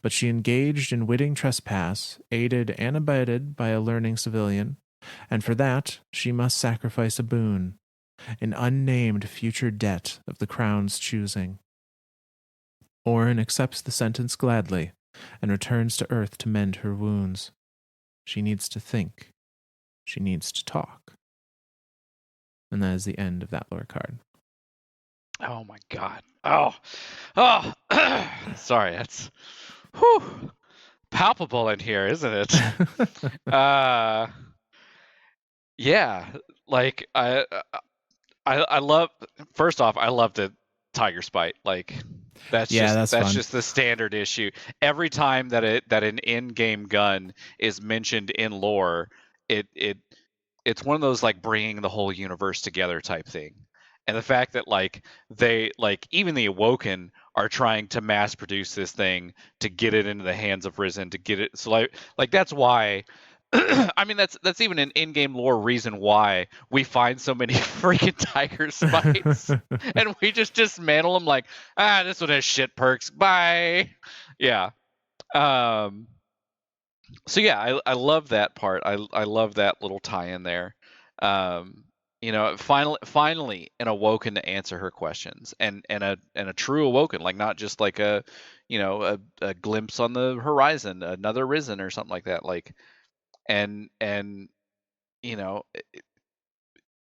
But she engaged in witting trespass, aided and abetted by a learning civilian, and for that she must sacrifice a boon, an unnamed future debt of the crown's choosing. Orin accepts the sentence gladly and returns to Earth to mend her wounds. She needs to think. She needs to talk. And that is the end of that lore card. Oh my god. Oh. Sorry, that's whew, palpable in here, isn't it? Yeah, like I love. First off, I love the tiger spite. Like that's Yeah, just that's that's fun. just the standard issue. Every time that an in-game gun is mentioned in lore, it's one of those like bringing the whole universe together type thing. And the fact that like they like even the Awoken are trying to mass produce this thing to get it into the hands of Risen to get it so like that's why I mean that's even an in-game lore reason why we find so many freaking tiger spites and we just dismantle them like this one has shit perks, bye. Yeah. um so yeah, I love that part. I love that little tie in there. um finally an Awoken to answer her questions, and a true Awoken, like not just like a glimpse on the horizon, another Risen or something like that, like and you know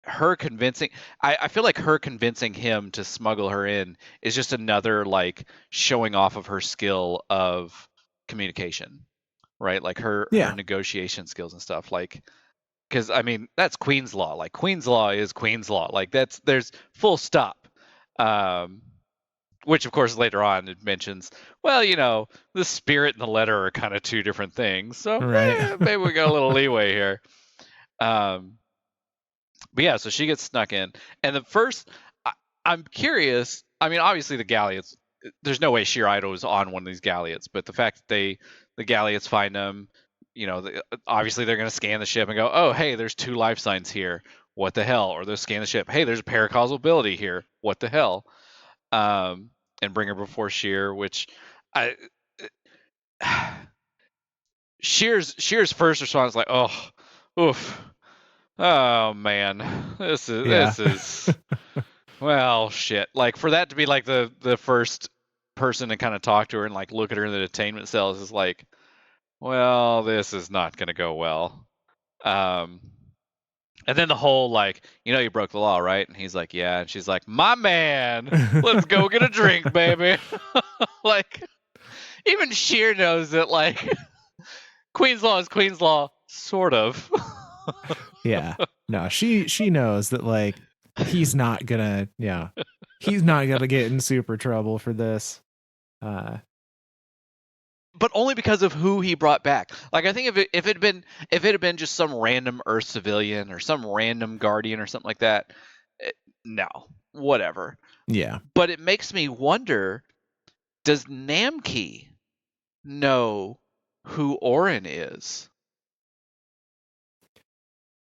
her convincing I feel like her convincing him to smuggle her in is just another like showing off of her skill of communication. right? Like her Yeah. negotiation skills and stuff. Like, because I mean that's Queen's Law. Like Queen's Law is Queen's Law. Like there's full stop. Um, which of course later on it mentions, well, the spirit and the letter are kind of two different things. So Right. maybe we got a little leeway here. Um, but yeah, so she gets snuck in, and the first, I'm curious. I mean, obviously the Galliets. There's no way Sheer Idol was on one of these Galliets, but the fact that the Galliets find them, obviously they're going to scan the ship and go, oh, hey, there's two life signs here. What the hell? Or they'll scan the ship. Hey, there's a paracausal ability here. What the hell? And bring her before Sheer, which I Sheer's first response is like, oh, oof, oh man, Yeah. this is well shit. Like for that to be like the first person to kind of talk to her and like look at her in the detainment cells is like, well, this is not gonna go well. Um, and then the whole like, you broke the law, right? And he's like, yeah. And she's like, my man, let's go get a drink, baby. Like even Sheer knows that like Queen's Law is Queen's Law, sort of. Yeah. No, she knows that like he's not gonna he's not gonna get in super trouble for this. But only because of who he brought back. Like I think if it had been just some random Earth civilian or some random Guardian or something like that, no, whatever. Yeah. But it makes me wonder: does Namki know who Orin is?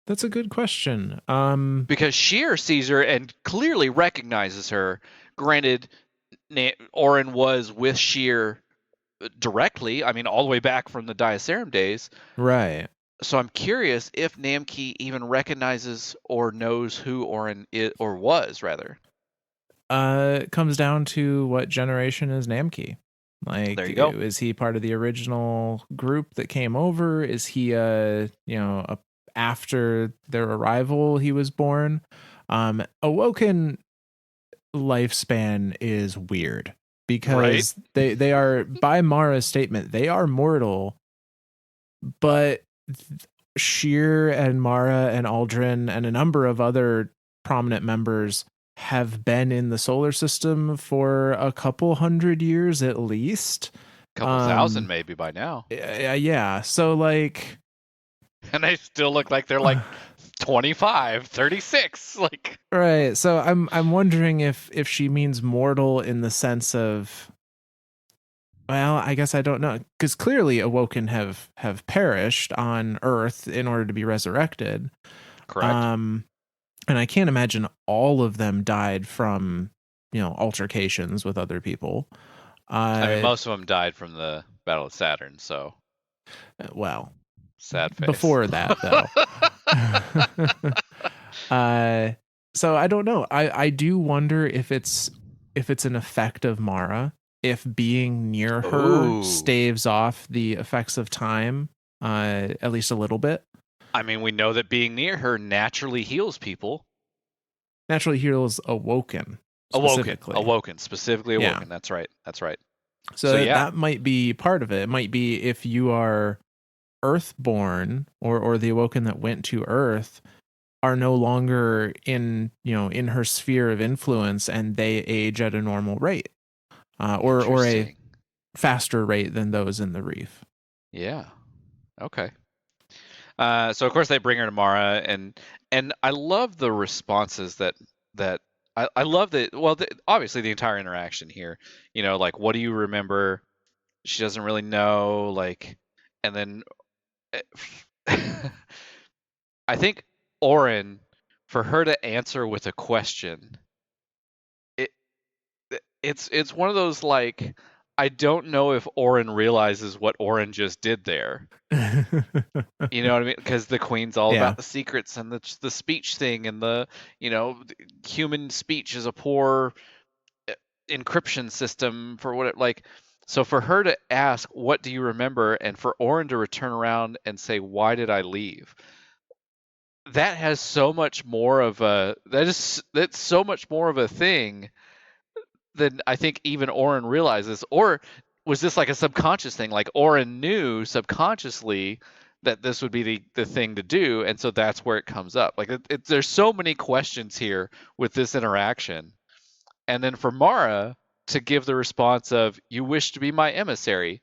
That's a good question. Because Sheer sees her and clearly recognizes her. Granted, Orin was with Sheer directly. I mean, all the way back from the Diacerum days. Right. So I'm curious if Namki even recognizes or knows who Orin is, or was rather. It comes down to what generation is Namki. Like, There you go. is he part of the original group that came over? Is he after their arrival he was born? Awoken lifespan is weird because they are, by Mara's statement, they are mortal, but Sheer and Mara and Aldrin and a number of other prominent members have been in the solar system for a couple hundred years at least. Couple thousand maybe by now. Yeah. So like, and they still look like they're like 25, 36. Like, right. So I'm wondering if she means mortal in the sense of, well, I guess I don't know, because clearly Awoken have perished on Earth in order to be resurrected. correct. And I can't imagine all of them died from, altercations with other people. I mean, most of them died from the Battle of Saturn, so. Well, sad face. Before that, though. So I don't know. I do wonder if it's an effect of Mara, if being near her staves off the effects of time, at least a little bit. I mean, we know that being near her naturally heals people. Naturally heals Awoken. Specifically. Specifically Awoken. Yeah. That's right. So yeah. That might be part of it. It might be if you are Earthborn or the Awoken that went to Earth are no longer in her sphere of influence and they age at a normal rate, or a faster rate than those in the Reef. Yeah. Okay. So of course they bring her to Mara, and I love the responses that I love that. Well, obviously the entire interaction here. Like, what do you remember? She doesn't really know. Like, and then I think Orin, for her to answer with a question, it's one of those like, I don't know if Orin realizes what Orin just did there. You know what I mean? Because the Queen's all about the secrets and the speech thing, and the human speech is a poor encryption system for what it like. So for her to ask, "What do you remember?" and for Orin to return around and say, "Why did I leave?" That has so much more of a that's so much more of a thing than I think even Orin realizes. Or was this like a subconscious thing? Like Oren knew subconsciously that this would be the thing to do, and so that's where it comes up. Like there's so many questions here with this interaction, and then for Mara to give the response of "You wish to be my emissary,"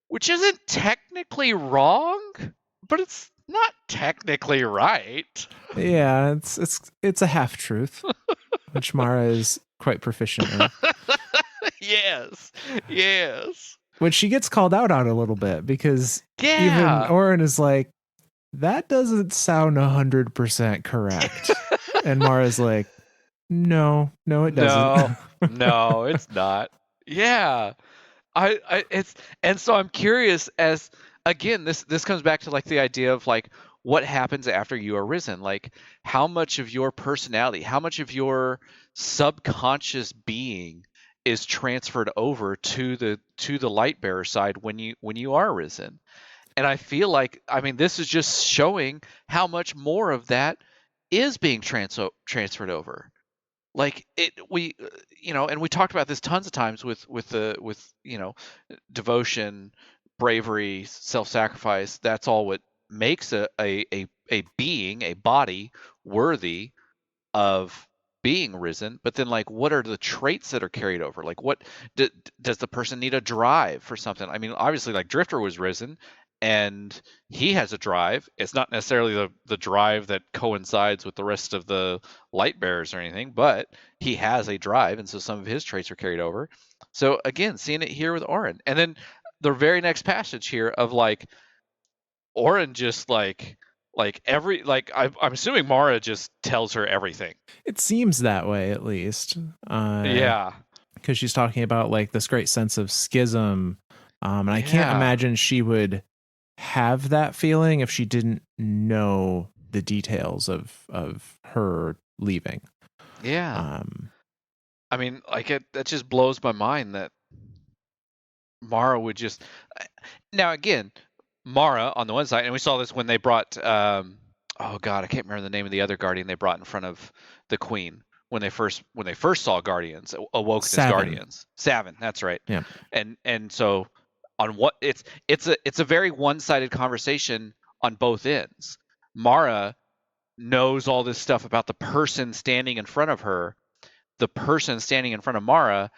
which isn't technically wrong, but it's not technically right. Yeah, it's a half truth, which Mara is quite proficient in. Yes, yes, Which she gets called out on a little bit because even yeah. Oren is like, that doesn't sound 100% correct. And Mara's like, no, no, it doesn't. No, no, it's not. Yeah. It's, and so I'm curious as, again, this comes back to like the idea of like what happens after you are risen. Like how much of your personality, how much of your subconscious being is transferred over to the light bearer side when you are risen. And I feel like, I mean, this is just showing how much more of that is being transferred over. Like it we and we talked about this tons of times with devotion, bravery, self-sacrifice. That's all what makes a being, a body, worthy of being risen. But then, like, what are the traits that are carried over? Like, what does the person need a drive for something? I mean, obviously, like Drifter was risen and he has a drive. It's not necessarily the drive that coincides with the rest of the light bearers or anything, but he has a drive, and so some of his traits are carried over. So again, seeing it here with Orin, and then the very next passage here of like Orin just like every like I'm assuming Mara just tells her everything. It seems that way, at least. Yeah. Because she's talking about like this great sense of schism. And I can't Yeah. imagine she would have that feeling if she didn't know the details of her leaving. Yeah. Um, I mean, like that just blows my mind that Mara would just now again, Mara on the one side, and we saw this when they brought oh god, I can't remember the name of the other guardian they brought in front of the queen when they first saw guardians, awoken as Savin. guardians. Savin, that's right. Yeah. And so on what it's a very one-sided conversation on both ends. Mara knows all this stuff about the person standing in front of her. The person standing in front of Mara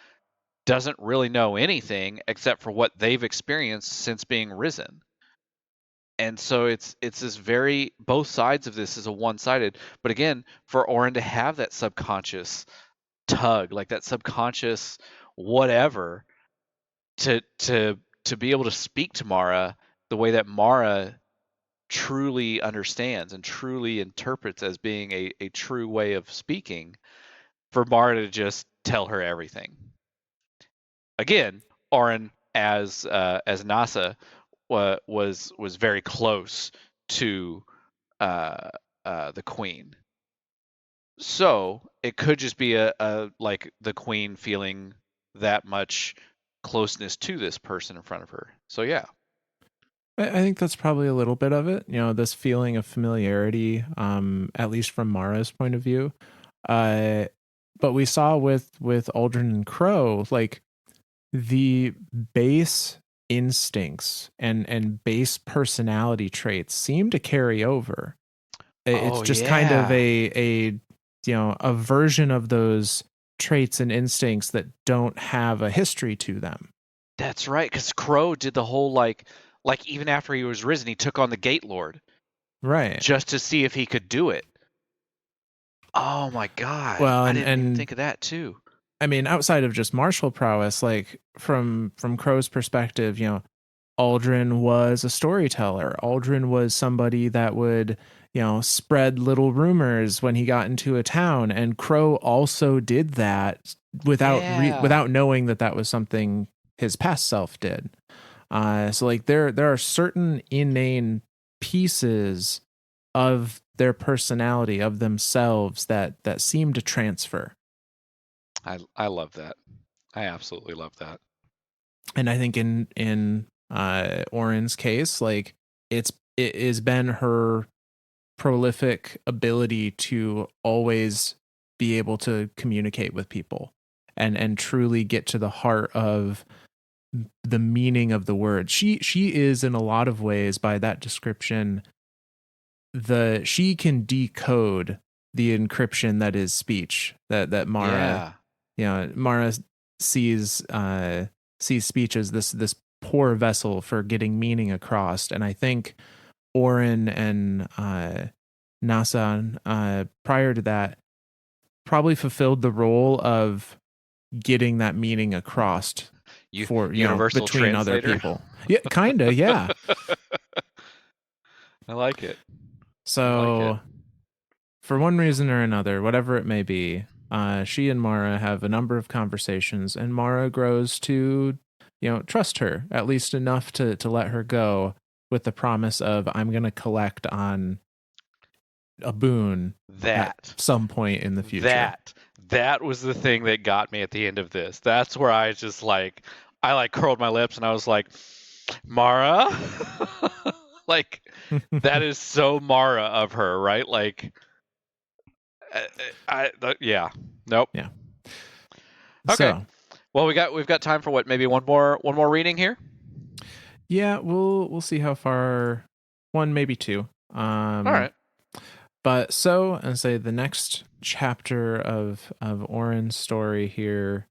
doesn't really know anything except for what they've experienced since being risen. And so it's this very both sides of this is a one-sided, but again, for Orin to have that subconscious tug, like that subconscious whatever to be able to speak to Mara the way that Mara truly understands and truly interprets as being a true way of speaking, for Mara to just tell her everything. Again, Oren as Nasa was very close to uh, the queen, so it could just be a like the queen feeling that much closeness to this person in front of her. So yeah. I think that's probably a little bit of it. You know, this feeling of familiarity, at least from Mara's point of view. Uh, but we saw with Aldrin and Crow, like the base instincts and base personality traits seem to carry over. It's Oh just kind of yeah. a a version of those traits and instincts that don't have a history to them. That's right, because Crow did the whole like even after he was risen, he took on the Gate Lord Right. just to see if he could do it. Oh my God, Well, I and didn't even and think of that too. I mean, outside of just martial prowess, like from Crow's perspective, Aldrin was a storyteller. Aldrin was somebody that would, spread little rumors when he got into a town, and Crow also did that Yeah, without knowing that that was something his past self did. So like there are certain inane pieces of their personality of themselves that seem to transfer. I love that. I absolutely love that. And I think in Oren's case, like it has been her prolific ability to always be able to communicate with people and truly get to the heart of the meaning of the word. She is in a lot of ways, by that description, she can decode the encryption that is speech, that Mara, Yeah. Mara sees sees speech as this poor vessel for getting meaning across. And I think Oren and Nasan, prior to that, probably fulfilled the role of getting that meaning across for, Universal between other translator. people. Yeah, kinda, yeah. I like it. I like it. So for one reason or another, whatever it may be, she and Mara have a number of conversations, and Mara grows to, trust her at least enough to let her go, with the promise of, I'm going to collect on a boon at That some point in the future. that that was the thing that got me at the end of this. That's where I just like I like curled my lips and I was like, Mara, like that is so Mara of her, right? Like, yeah, nope. Yeah. Okay. So, Well, we've got time for what? Maybe one more reading here. yeah, we'll see how far, one, maybe two. All right. But so, and say the next chapter of Oren's story here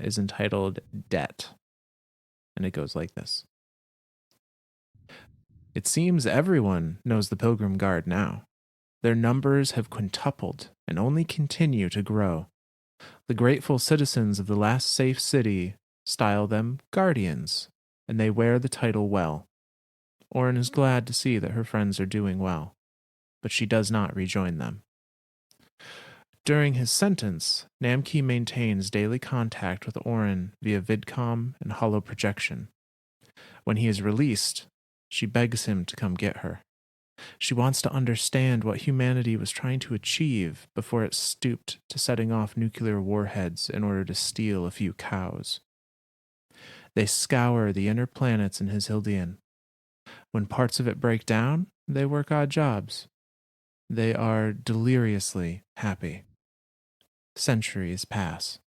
is entitled Debt. And it goes like this. It seems everyone knows the Pilgrim Guard now. Their numbers have quintupled and only continue to grow. The grateful citizens of the last safe city style them guardians, and they wear the title well. Oren is glad to see that her friends are doing well, but she does not rejoin them. During his sentence, Namki maintains daily contact with Oren via vidcom and holo projection. When he is released, she begs him to come get her. She wants to understand what humanity was trying to achieve before it stooped to setting off nuclear warheads in order to steal a few cows. They scour the inner planets in his Hildean. When parts of it break down, they work odd jobs. They are deliriously happy. Centuries pass.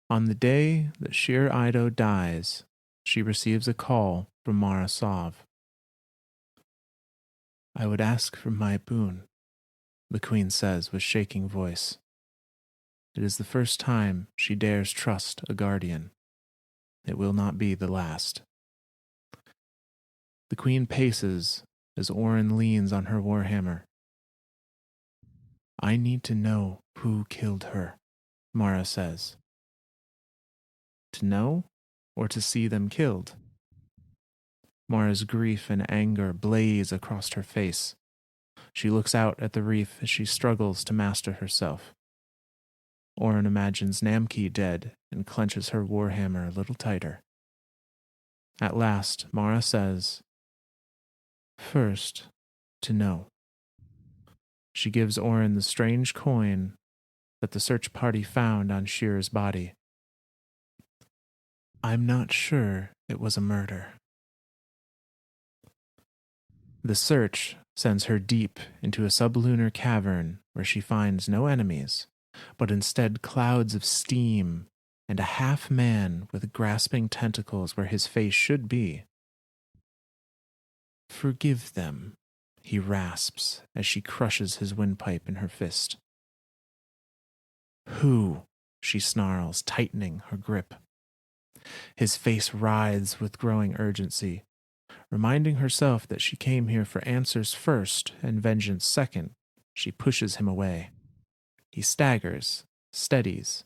On the day that Shir Ido dies, she receives a call from Mara Sov. I would ask for my boon, the queen says with shaking voice. It is the first time she dares trust a guardian. It will not be the last. The queen paces as Oren leans on her warhammer. I need to know who killed her, Mara says. To know or to see them killed? Mara's grief and anger blaze across her face. She looks out at the reef as she struggles to master herself. Oren imagines Namki dead and clenches her warhammer a little tighter. At last, Mara says, First, to know. She gives Oren the strange coin that the search party found on Shir's body. I'm not sure it was a murder. The search sends her deep into a sublunar cavern where she finds no enemies, but instead clouds of steam and a half-man with grasping tentacles where his face should be. Forgive them, he rasps as she crushes his windpipe in her fist. Who? She snarls, tightening her grip. His face writhes with growing urgency. Reminding herself that she came here for answers first and vengeance second, she pushes him away. He staggers, steadies,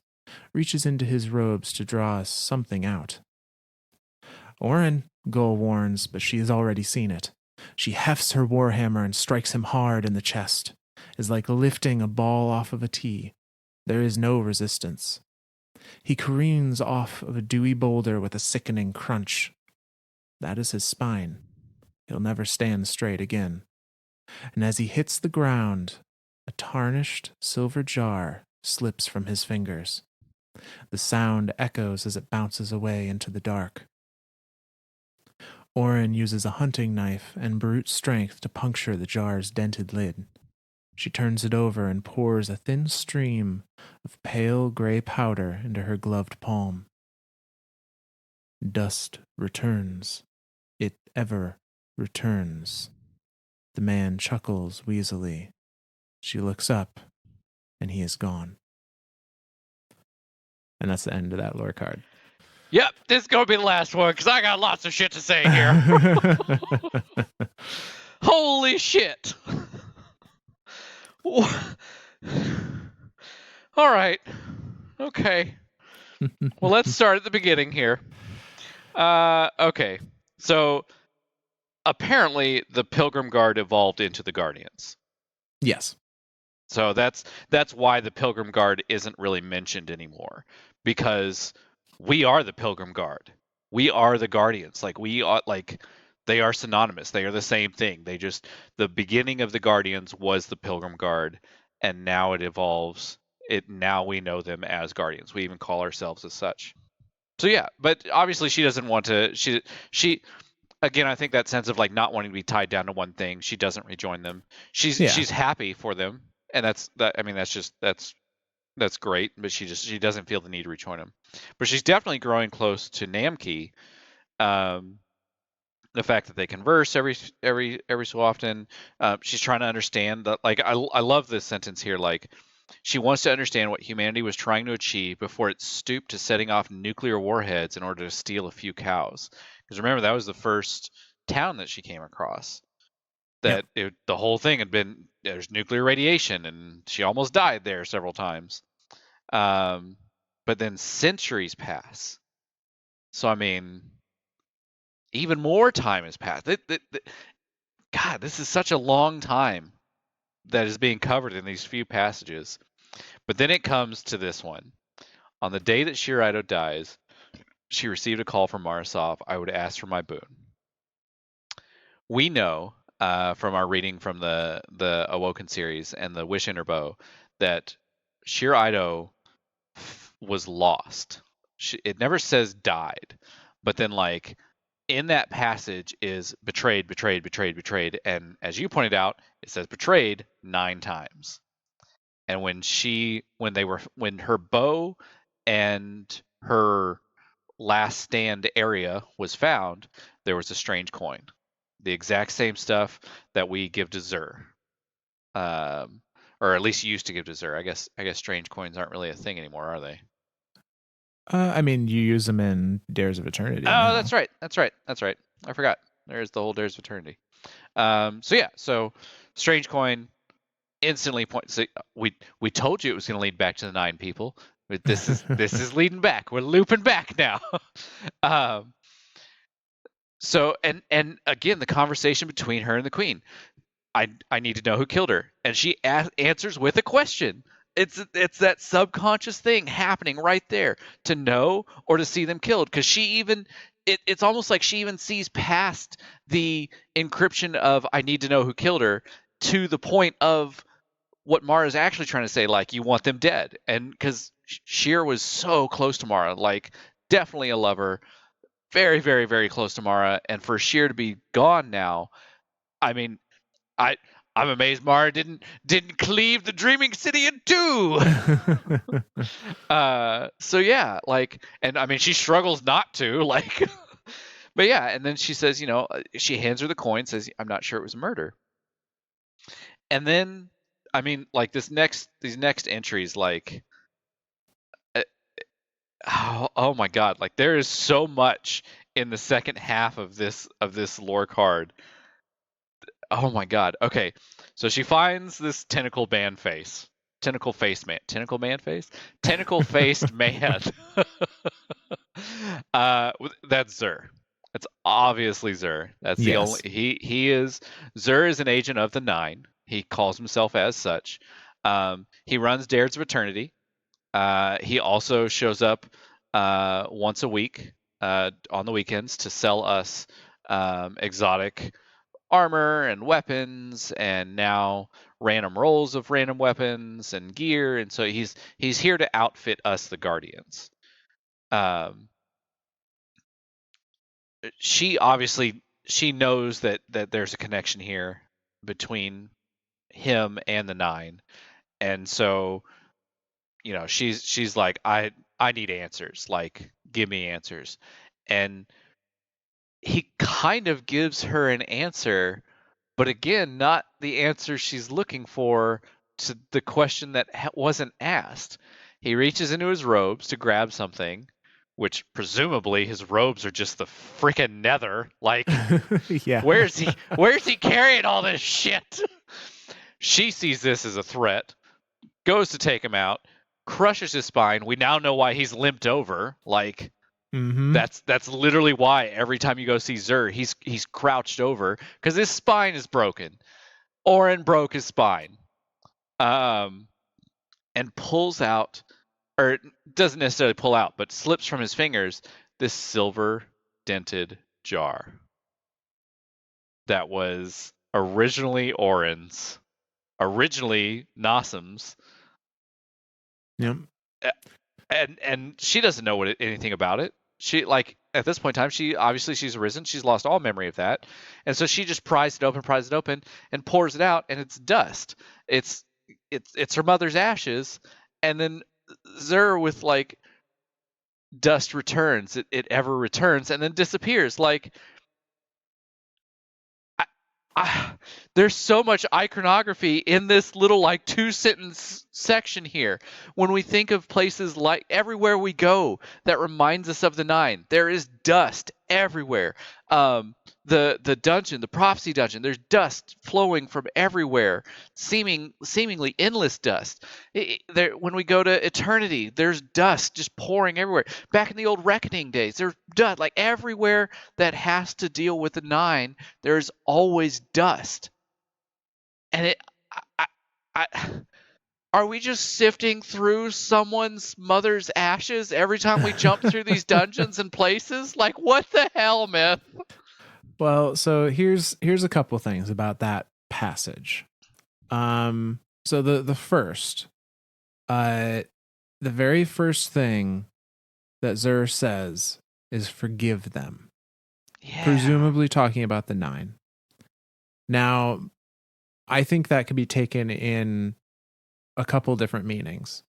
reaches into his robes to draw something out. Oren, Gull warns, but she has already seen it. She hefts her warhammer and strikes him hard in the chest. It's like lifting a ball off of a tee. There is no resistance. He careens off of a dewy boulder with a sickening crunch. That is his spine. He'll never stand straight again. And as he hits the ground, a tarnished silver jar slips from his fingers. The sound echoes as it bounces away into the dark. Oren uses a hunting knife and brute strength to puncture the jar's dented lid. She turns it over and pours a thin stream of pale gray powder into her gloved palm. Dust returns. It ever returns. The man chuckles wheezily. She looks up, and he is gone. And that's the end of that lore card. Yep, this is gonna be the last one because I got lots of shit to say here. Holy shit! All right. Okay. Well, let's start at the beginning here. Okay. So apparently the Pilgrim Guard evolved into the Guardians. Yes. So that's why the Pilgrim Guard isn't really mentioned anymore, because we are the Pilgrim Guard. We are the Guardians. Like we are, like they are synonymous. They are the same thing. They just, the beginning of the Guardians was the Pilgrim Guard, and now it evolves. Now we know them as Guardians. We even call ourselves as such. So yeah, but obviously she doesn't want to. She again, I think that sense of like not wanting to be tied down to one thing. She doesn't rejoin them. She's happy for them, and that's that. I mean, that's great. But she doesn't feel the need to rejoin them. But she's definitely growing close to Namki. Um, the fact that they converse every so often. She's trying to understand that. Like I love this sentence here. Like she wants to understand what humanity was trying to achieve before it stooped to setting off nuclear warheads in order to steal a few cows. Because remember, that was the first town that she came across. Yep. The whole thing had been, there's nuclear radiation, and she almost died there several times. But then centuries pass. So I mean, even more time has passed. God, this is such a long time that is being covered in these few passages. But then it comes to this one. On the day that Shiraido dies, she received a call from Marasov. I would ask for my boon. We know from our reading from the Awoken series and the Wish Interbow that Shiraido was lost. It never says died, but then like in that passage is betrayed, betrayed, betrayed, betrayed, and as you pointed out, it says betrayed 9 times. And when her bow and her last stand area was found, there was a strange coin, the exact same stuff that we give to Zur, or at least used to give to Zur. I guess strange coins aren't really a thing anymore, are they? I mean, you use them in Dares of Eternity. Oh, now. that's right. I forgot. There's the whole Dares of Eternity. So strange coin instantly points. So we told you it was going to lead back to the 9 people. But this is leading back. We're looping back now. So and again, the conversation between her and the queen. I need to know who killed her, and she answers with a question. It's that subconscious thing happening right there, to know or to see them killed, because it's almost like she even sees past the encryption of I need to know who killed her to the point of what Mara's actually trying to say, like you want them dead, and because Sheer was so close to Mara, like definitely a lover, very very very close to Mara, and for Sheer to be gone now, I mean, I I'm amazed Mara didn't cleave the Dreaming City in two. So yeah, like, and I mean she struggles not to, like, but yeah, and then she says, she hands her the coin, says, "I'm not sure it was murder." And then, I mean, like these next entries, like, uh, oh my god, like there is so much in the second half of this lore card. Oh my god. Okay. So she finds this tentacle faced man. Tentacle faced man. That's Zur. That's obviously Zur. That's the only Yes. he is Zur is an agent of the 9. He calls himself as such. He runs Dares of Eternity. He also shows up once a week on the weekends to sell us exotic armor and weapons, and now random rolls of random weapons and gear, and so he's here to outfit us, the Guardians. Um, she knows that there's a connection here between him and the 9, and so she's like, I need answers, like give me answers. and he kind of gives her an answer, but again, not the answer she's looking for to the question that wasn't asked. He reaches into his robes to grab something, which presumably his robes are just the freaking nether. Like, Yeah. where's he carrying all this shit? She sees this as a threat, goes to take him out, crushes his spine. We now know why he's limped over. Like, Mm-hmm. that's literally why every time you go see Zur, he's crouched over because his spine is broken. Oren broke his spine, um, and pulls out, or doesn't necessarily pull out, but slips from his fingers this silver dented jar that was originally Oren's, originally Nassim's. Yep. And she doesn't know anything about it. She, like, at this point in time, she's arisen, she's lost all memory of that, and so she just pries it open, and pours it out, and it's dust. It's it's her mother's ashes, and then Zur with like dust returns. It ever returns and then disappears. Like, I, there's so much iconography in this little like 2 sentence section here. When we think of places like everywhere we go that reminds us of the Nine, there is dust everywhere. The dungeon, the prophecy dungeon, there's dust flowing from everywhere, seemingly endless dust. When we go to eternity, there's dust just pouring everywhere. Back in the old reckoning days, there's dust like everywhere that has to deal with the Nine. There's always dust, and I, I, are we just sifting through someone's mother's ashes every time we jump through these dungeons and places? Like, what the hell, man? Well, so here's a couple things about that passage. So the first, the very first thing that Zur says is forgive them. Yeah. Presumably talking about the Nine. Now, I think that could be taken in a couple different meanings.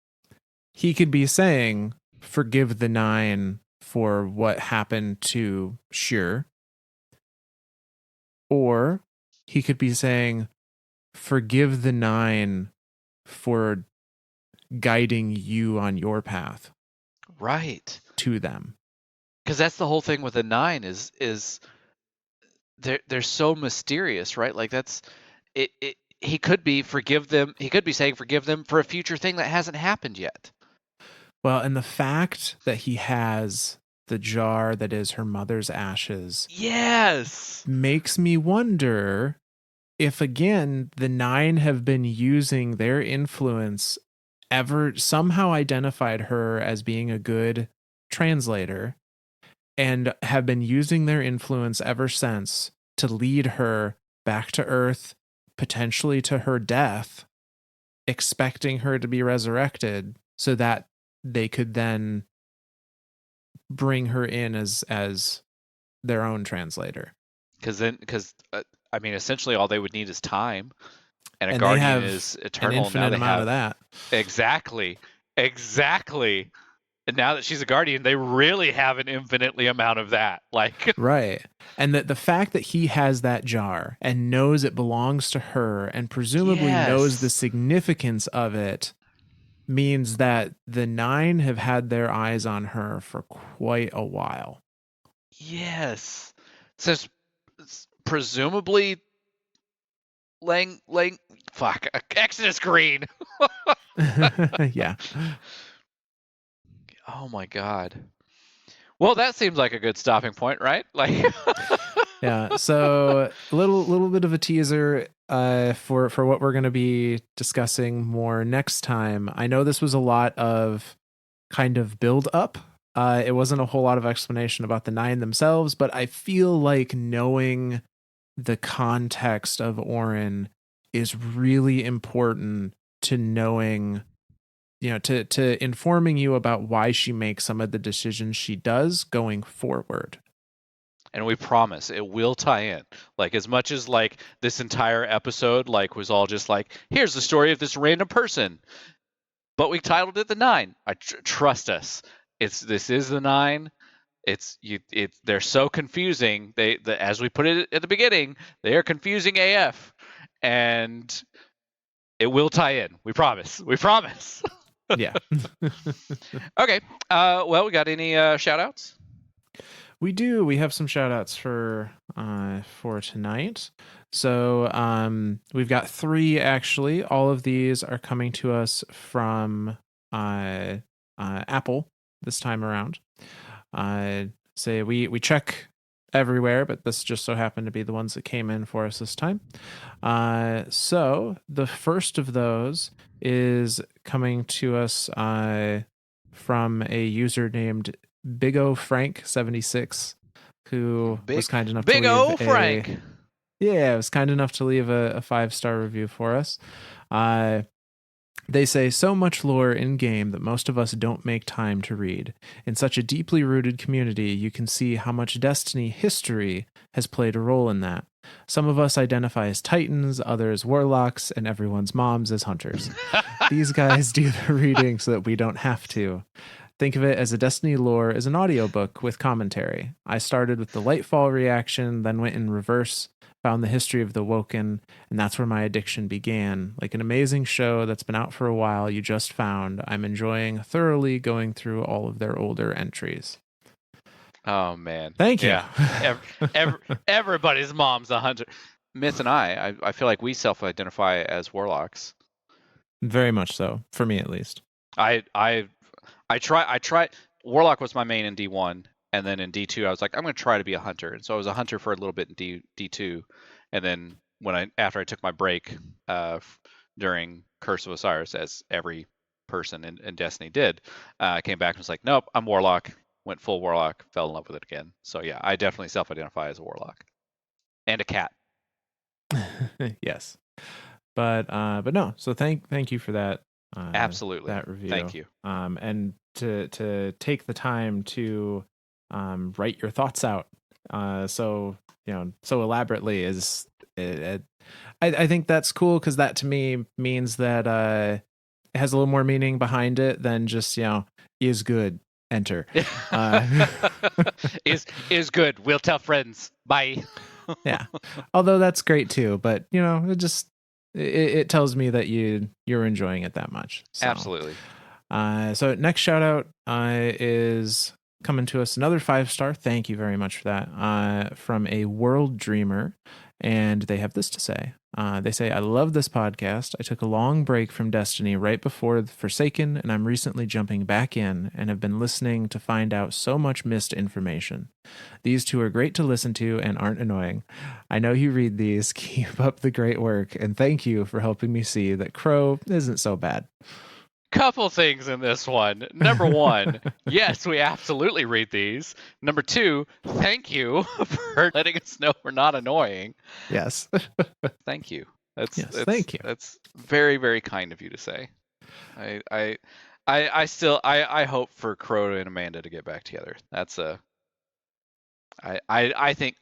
He could be saying, forgive the Nine for what happened to Shur. Or he could be saying, forgive the Nine for guiding you on your path. Right. To them. Because that's the whole thing with the Nine is they're so mysterious, right? Like that's it. He could be forgive them. He could be saying forgive them for a future thing that hasn't happened yet. Well, and the fact that he has the jar that is her mother's ashes, yes, makes me wonder if again the Nine have been using their influence, ever somehow identified her as being a good translator, and have been using their influence ever since to lead her back to Earth, potentially to her death, expecting her to be resurrected so that they could then bring her in as their own translator. Because I mean, essentially all they would need is time, and a And guardian they have is an eternal. infinite amount of that. Exactly. And now that she's a guardian, they really have an infinitely amount of that. Like, right. And the fact that he has that jar and knows it belongs to her and presumably knows the significance of it means that the Nine have had their eyes on her for quite a while. Yes. Since presumably fuck, Exodus Green. Yeah. Oh my god. Well, that seems like a good stopping point, right? Like, yeah. So a little bit of a teaser for what we're going to be discussing more next time. I know this was a lot of kind of build up. It wasn't a whole lot of explanation about the Nine themselves, but I feel like knowing the context of Oren is really important to knowing, to informing you about why she makes some of the decisions she does going forward. And we promise it will tie in. Like, as much as like this entire episode like was all just like, here's the story of this random person, but we titled it the Nine. Trust us, this is the Nine. they're so confusing. As we put it at the beginning, they are confusing AF, and it will tie in. We promise. We promise. Yeah. Okay. Well, we got any shout outs? We do. We have some shout outs for tonight. So we've got three actually. All of these are coming to us from Apple this time around. Say we check everywhere, but this just so happened to be the ones that came in for us this time. So the first of those is coming to us from a user named Big O Frank 76, who was kind enough to Big leave O Frank. was kind enough to leave a 5-star review for us. They say so much lore in game that most of us don't make time to read. In such a deeply rooted community, you can see how much Destiny history has played a role in that. Some of us identify as Titans, others warlocks, and everyone's moms as hunters. These guys do the reading so that we don't have to. Think of it as a Destiny lore as an audiobook with commentary. I started with the Lightfall reaction, then went in reverse, found the history of the Woken, and that's where my addiction began. Like an amazing show that's been out for a while, you just found. I'm enjoying thoroughly going through all of their older entries. Oh man! Thank you. Yeah, everybody's mom's a hunter. Myth and I feel like we self-identify as warlocks. Very much so, for me at least. I try. Warlock was my main in D1, and then in D2 I was like, I'm going to try to be a hunter, and so I was a hunter for a little bit in D2, and then after I took my break during Curse of Osiris, as every person in Destiny did, I came back and was like, nope, I'm Warlock. Went full Warlock, fell in love with it again. So yeah, I definitely self-identify as a Warlock and a cat. Yes, but no. So thank you for that. Absolutely, that review. Thank you. And to take the time to write your thoughts out so so elaborately is I think that's cool, because that to me means that it has a little more meaning behind it than just is good, enter. Is good, we'll tell friends, bye. Yeah, although that's great too, but it tells me that you're enjoying it that much. So. Absolutely. So next shout out is coming to us, another 5-star. Thank you very much for that. From a World Dreamer, and they have this to say. They say, I love this podcast. I took a long break from Destiny right before Forsaken, and I'm recently jumping back in and have been listening to find out so much missed information. These two are great to listen to and aren't annoying. I know you read these. Keep up the great work, and thank you for helping me see that Crow isn't so bad. Couple things in this one. Number one, yes, we absolutely read these. Number two, thank you for letting us know we're not annoying. Yes. Thank you. Thank you. That's very, very kind of you to say. I hope for Crow and Amanda to get back together. I think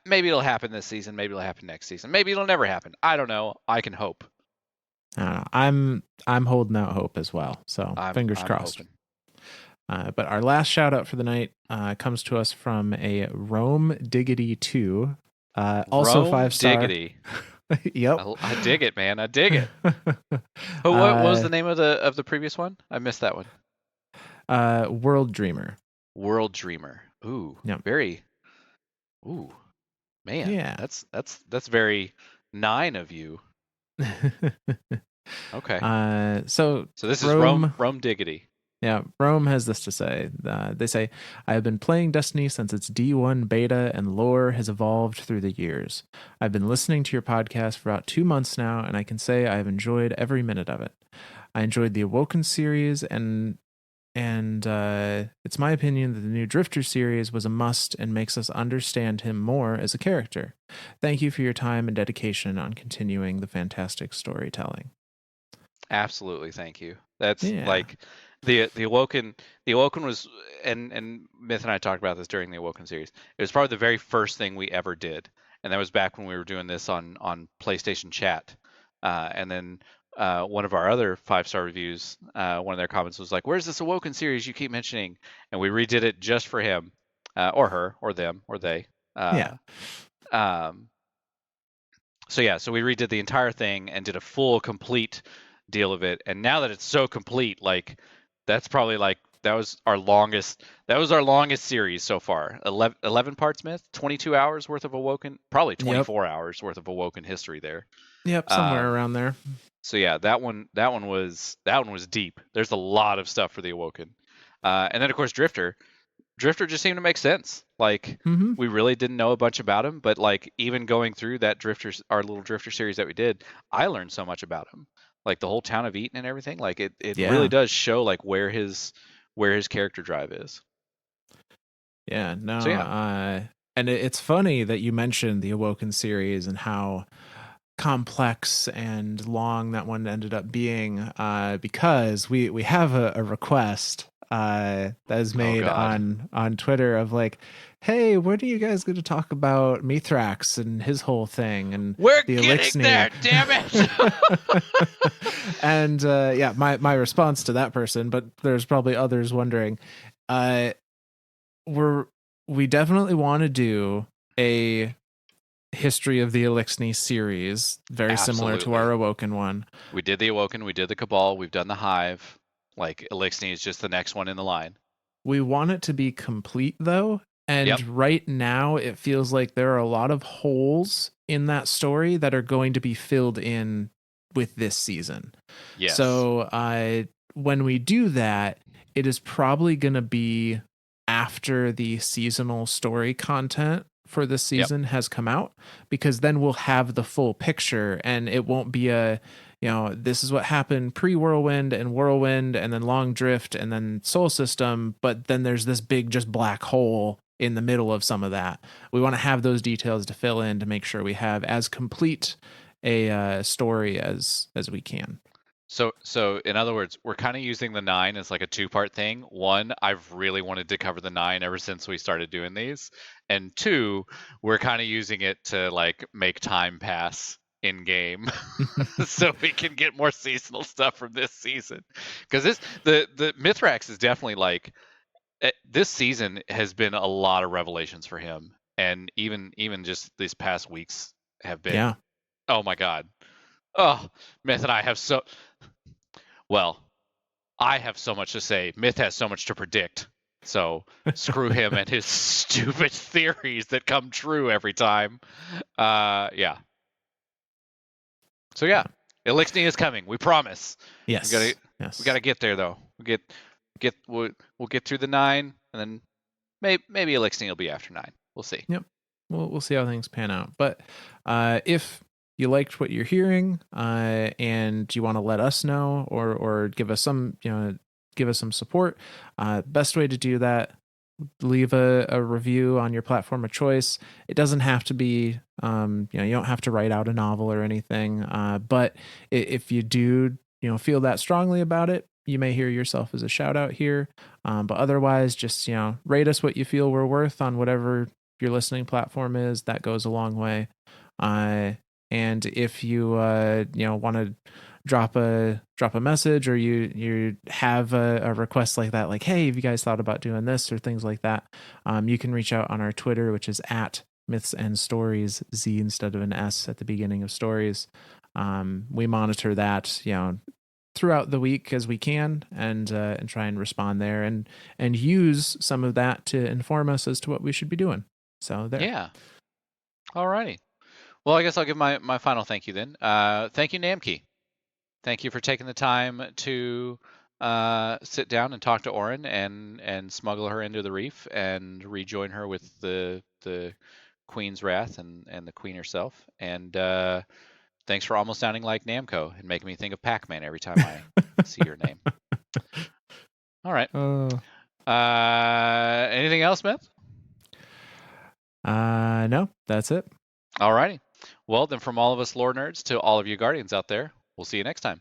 maybe it'll happen this season, but happen next season. Maybe it'll never happen. I don't know. I can hope. I'm holding out hope as well. So fingers crossed. But our last shout out for the night comes to us from a Rome Diggity 2. Also Rome 5-star. Diggity. Yep. I dig it, man. I dig it. But what was the name of the previous one? I missed that one. World Dreamer. World Dreamer. Ooh. Yep. Very. Ooh. Man. Yeah. That's very 9 of you. Okay. So this is Rome Diggity. Yeah, Rome has this to say. They say, I have been playing Destiny since its D1 beta, and lore has evolved through the years. I've been listening to your podcast for about 2 months now, and I can say I have enjoyed every minute of it. I enjoyed the Awoken series, and it's my opinion that the new Drifter series was a must and makes us understand him more as a character. Thank you for your time and dedication on continuing the fantastic storytelling. Absolutely, thank you. That's like the Awoken. The Awoken was, and Myth and I talked about this during the Awoken series. It was probably the very first thing we ever did, and that was back when we were doing this on PlayStation Chat. And then one of our other 5-star reviews, one of their comments was like, "Where's this Awoken series you keep mentioning?" And we redid it just for him. or her, or them, or they. Yeah. Um, so yeah, so we redid the entire thing and did a full, complete deal of it. And now that it's so complete, like that's probably like that was our longest. That was our longest series so far. 11 parts, Myth, 22 hours worth of Awoken, probably Yep. 24 hours worth of Awoken history there. Yep. Somewhere Um, around there. so yeah, that one was deep. There's a lot of stuff for the Awoken, and then of course Drifter just seemed to make sense. Like Mm-hmm. we really didn't know a bunch about him, but like even going through that our little Drifter series that we did, I learned so much about him. Like the whole town of Eaton and everything. Like it really Yeah. does show like where his character drive is. Yeah. No. So yeah. And it's funny that you mentioned the Awoken series and how complex and long that one ended up being, because we have a request that is Oh made God. on Twitter of like, hey, when are you guys going to talk about Mithrax and his whole thing and We're the getting Elixni? there, damn it. And yeah, my response to that person, but there's probably others wondering, uh we're we definitely want to do a history of the Elixni series, very similar to our Absolutely. Awoken one. We did the Awoken, we did the Cabal, we've done the Hive. Like Elixni is just the next one in the line. We want it to be complete though, and Yep. right now it feels like there are a lot of holes in that story that are going to be filled in with this season. Yes. So when we do that, it is probably going to be after the seasonal story content for this Yep. season has come out, because then we'll have the full picture and it won't be a, this is what happened pre-whirlwind and whirlwind and then long drift and then soul system, but then there's this big just black hole in the middle of some of that. We want to have those details to fill in to make sure we have as complete a story as we can. So in other words, we're kind of using the 9 as like a two-part thing. One, I've really wanted to cover the 9 ever since we started doing these, and two, we're kind of using it to like make time pass in game, so we can get more seasonal stuff from this season. Because the Mithrax is definitely like this season has been a lot of revelations for him, and even just these past weeks have Yeah. been, oh my God. Oh, Myth and I have well, I have so much to say. Myth has so much to predict. So screw him and his stupid theories that come true every time. Yeah. So yeah, Elixni is coming. We promise. We gotta Yes. we Yes. gotta get there though. We'll get through the 9, and then maybe Elixni will be after 9. We'll see. Yep. We'll see how things pan out. But if you liked what you're hearing, and you want to let us know or give us some, give us some support, best way to do that, leave a review on your platform of choice. It doesn't have to be, you don't have to write out a novel or anything. But if you do, feel that strongly about it, you may hear yourself as a shout out here. But otherwise, just, rate us what you feel we're worth on whatever your listening platform is. That goes a long way. And if you, want to drop a message, or you have a request like that, like, hey, have you guys thought about doing this or things like that, you can reach out on our Twitter, which is at Myths and Stories, Z instead of an S at the beginning of stories. We monitor that, throughout the week as we can, and try and respond there, and use some of that to inform us as to what we should be doing. So there. Yeah. Alrighty. Well, I guess I'll give my final thank you then. Thank you, Namki. Thank you for taking the time to sit down and talk to Orin and smuggle her into the reef and rejoin her with the Queen's Wrath and the Queen herself. And thanks for almost sounding like Namco and making me think of Pac-Man every time I see your name. All right. Oh. Anything else, Smith? No, that's it. All righty. Well, then from all of us lore nerds to all of you guardians out there, we'll see you next time.